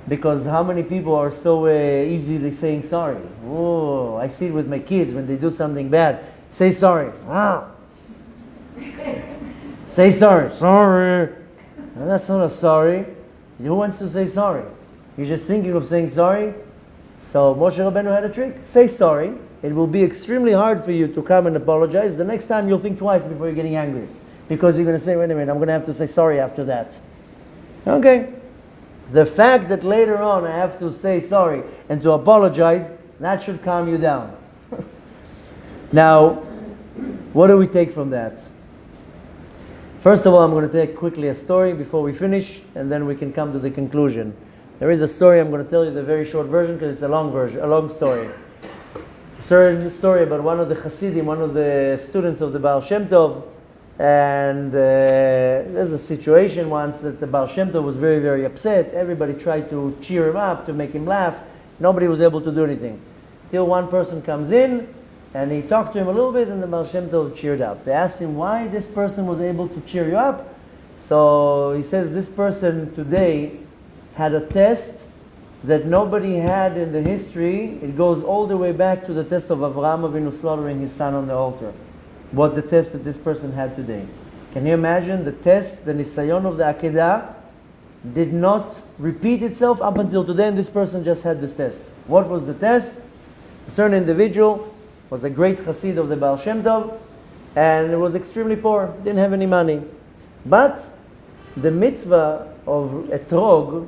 Because how many people are so easily saying sorry? Oh, I see it with my kids when they do something bad. Say sorry. Ah. Say sorry. Sorry. No, that's not a sorry. Who wants to say sorry? You're just thinking of saying sorry. So Moshe Rabbeinu had a trick. Say sorry. It will be extremely hard for you to come and apologize. The next time you'll think twice before you're getting angry. Because you're going to say, wait a minute, I'm going to have to say sorry after that. Okay. The fact that later on I have to say sorry and to apologize, that should calm you down. Now, what do we take from that? First of all, I'm going to take quickly a story before we finish, and then we can come to the conclusion. There is a story, I'm going to tell you the very short version because it's a long story. It's a story about one of the Hasidim, one of the students of the Baal Shem Tov, and there's a situation once that the Baal Shem Tov was very, very upset. Everybody tried to cheer him up, to make him laugh. Nobody was able to do anything. Till one person comes in, and he talked to him a little bit, and the Baal Shem Tov cheered up. They asked him why this person was able to cheer you up. So he says this person today had a test that nobody had in the history. It goes all the way back to the test of Avraham Avinu slaughtering his son on the altar. What the test that this person had today. Can you imagine the test, the Nisayon of the Akedah did not repeat itself up until today, and this person just had this test. What was the test? A certain individual was a great Chassid of the Baal Shem Tov, and was extremely poor, didn't have any money. But the mitzvah of etrog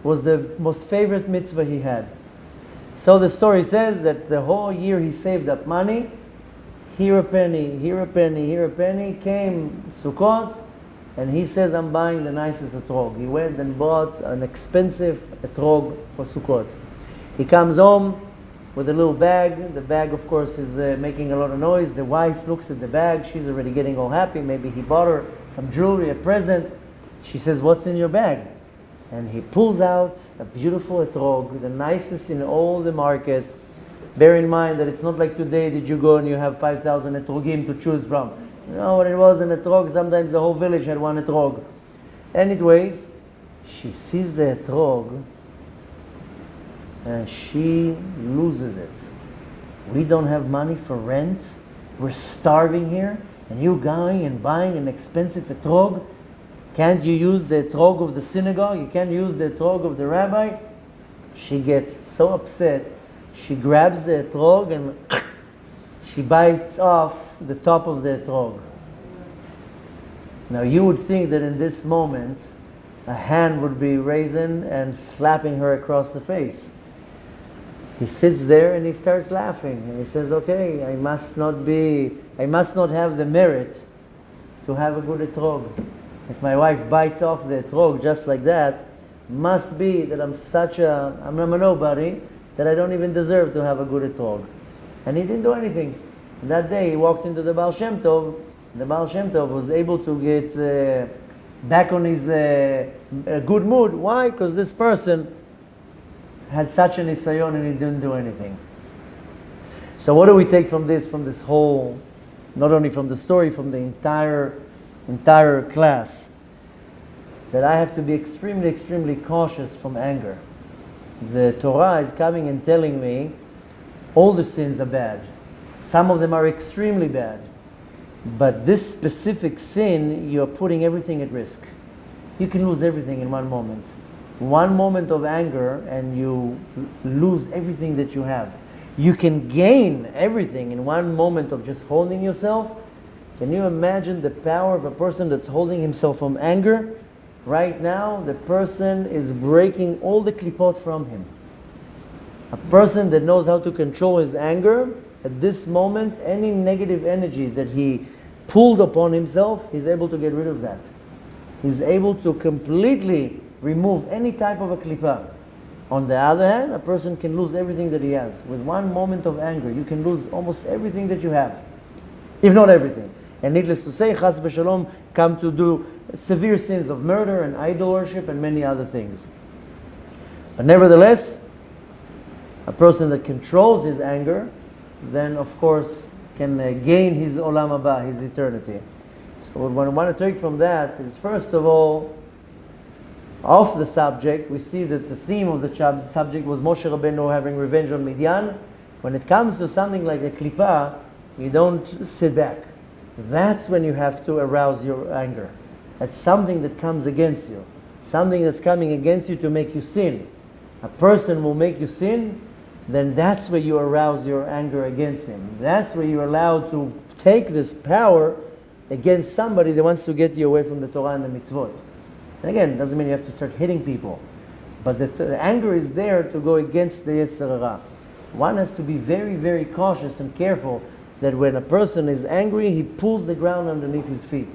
was the most favorite mitzvah he had. So the story says that the whole year he saved up money, here a penny, here a penny, here a penny. Came Sukkot, and he says, I'm buying the nicest etrog. He went and bought an expensive etrog for Sukkot. He comes home with a little bag. The bag, of course, is making a lot of noise. The wife looks at the bag. She's already getting all happy. Maybe he bought her some jewelry, a present. She says, what's in your bag? And he pulls out a beautiful etrog, the nicest in all the market. Bear in mind that it's not like today that you go and you have 5,000 etrogim to choose from. You know what it was in etrog? Sometimes the whole village had one etrog. Anyways, she sees the etrog and she loses it. We don't have money for rent. We're starving here. And you going and buying an expensive etrog? Can't you use the etrog of the synagogue? You can't use the etrog of the rabbi? She gets so upset. She grabs the etrog and she bites off the top of the etrog. Now you would think that in this moment a hand would be raising and slapping her across the face. He sits there and he starts laughing and he says, okay, I must not have the merit to have a good etrog. If my wife bites off the etrog just like that, must be that I'm a nobody, that I don't even deserve to have a good etrog. And he didn't do anything. And that day he walked into the Baal Shem Tov. The Baal Shem Tov was able to get back on his good mood. Why? Because this person had such an nisayon and he didn't do anything. So what do we take from this whole, not only from the story, from the entire class? That I have to be extremely, extremely cautious from anger. The Torah is coming and telling me all the sins are bad. Some of them are extremely bad. But this specific sin, you're putting everything at risk. You can lose everything in one moment. One moment of anger and you lose everything that you have. You can gain everything in one moment of just holding yourself. Can you imagine the power of a person that's holding himself from anger? Right now, the person is breaking all the klipot from him. A person that knows how to control his anger, at this moment, any negative energy that he pulled upon himself, he's able to get rid of that. He's able to completely remove any type of a klipa. On the other hand, a person can lose everything that he has. With one moment of anger, you can lose almost everything that you have, if not everything. And needless to say, chas v'shalom, come to do severe sins of murder and idol worship and many other things. But nevertheless, a person that controls his anger, then of course can gain his olam haba, his eternity. So what I want to take from that is, first of all, off the subject, we see that the theme of the subject was Moshe Rabbeinu having revenge on Midian. When it comes to something like a klipa, you don't sit back. That's when you have to arouse your anger. That's something that comes against you. Something that's coming against you to make you sin. A person will make you sin, then that's where you arouse your anger against him. That's where you're allowed to take this power against somebody that wants to get you away from the Torah and the mitzvot. And again, it doesn't mean you have to start hitting people. But the anger is there to go against the Yetzer Hara. One has to be very, very cautious and careful that when a person is angry, he pulls the ground underneath his feet.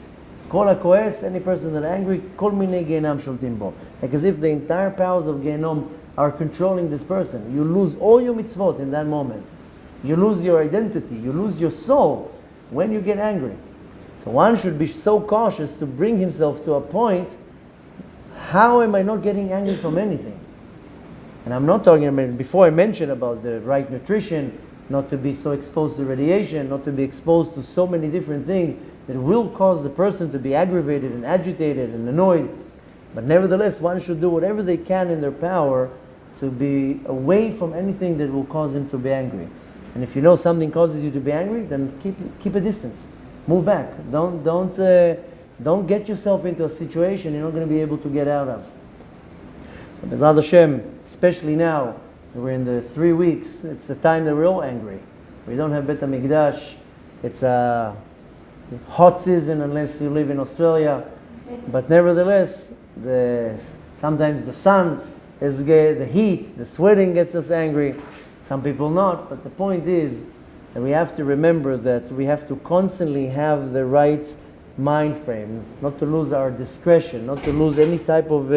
Kol hakoes, any person that is angry, kol minei Gehinnom sholtim bo. Like as if the entire powers of Gehinnom are controlling this person. You lose all your mitzvot in that moment. You lose your identity. You lose your soul when you get angry. So one should be so cautious to bring himself to a point, how am I not getting angry from anything? And I'm not talking about, before I mentioned about the right nutrition, not to be so exposed to radiation, not to be exposed to so many different things that will cause the person to be aggravated and agitated and annoyed. But nevertheless, one should do whatever they can in their power to be away from anything that will cause him to be angry. And if you know something causes you to be angry, then keep a distance. Move back. Don't get yourself into a situation you're not going to be able to get out of. So B'ezrat Hashem, especially now, we're in the 3 weeks, it's the time that we're all angry. We don't have Bet HaMikdash. It's a hot season unless you live in Australia. But nevertheless, sometimes the sun is the heat, the sweating gets us angry. Some people not. But the point is that we have to remember that we have to constantly have the right mind frame, not to lose our discretion, not to lose any type of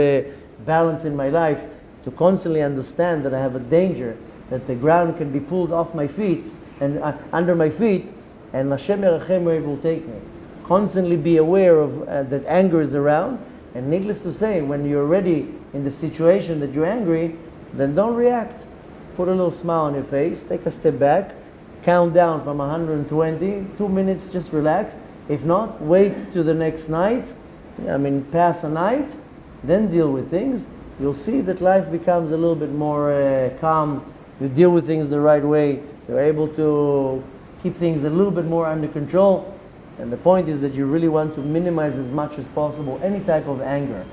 balance in my life, to constantly understand that I have a danger, that the ground can be pulled off my feet and under my feet, and Hashem Yerachem will take me. Constantly be aware of that anger is around, and needless to say, when you're already in the situation that you're angry, then don't react. put a little smile on your face, take a step back, count down from 120, 2 minutes, just relax. If not, wait to the next night, pass a night, then deal with things. You'll see that life becomes a little bit more calm. You deal with things the right way. You're able to keep things a little bit more under control. And the point is that you really want to minimize as much as possible any type of anger.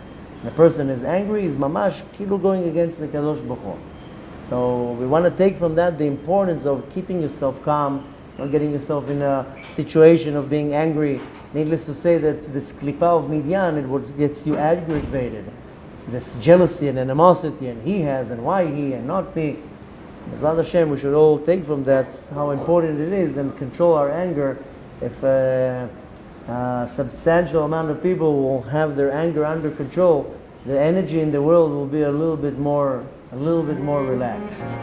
When a person is angry, is mamash kilo going against the Kadosh Baruch Hu. So we want to take from that the importance of keeping yourself calm, not getting yourself in a situation of being angry. Needless to say that this klipa of Midian, it what gets you aggravated. This jealousy and animosity, and he has, and why he, and not me. B'ezrat Hashem, we should all take from that how important it is and control our anger. If a substantial amount of people will have their anger under control, the energy in the world will be a little bit more relaxed.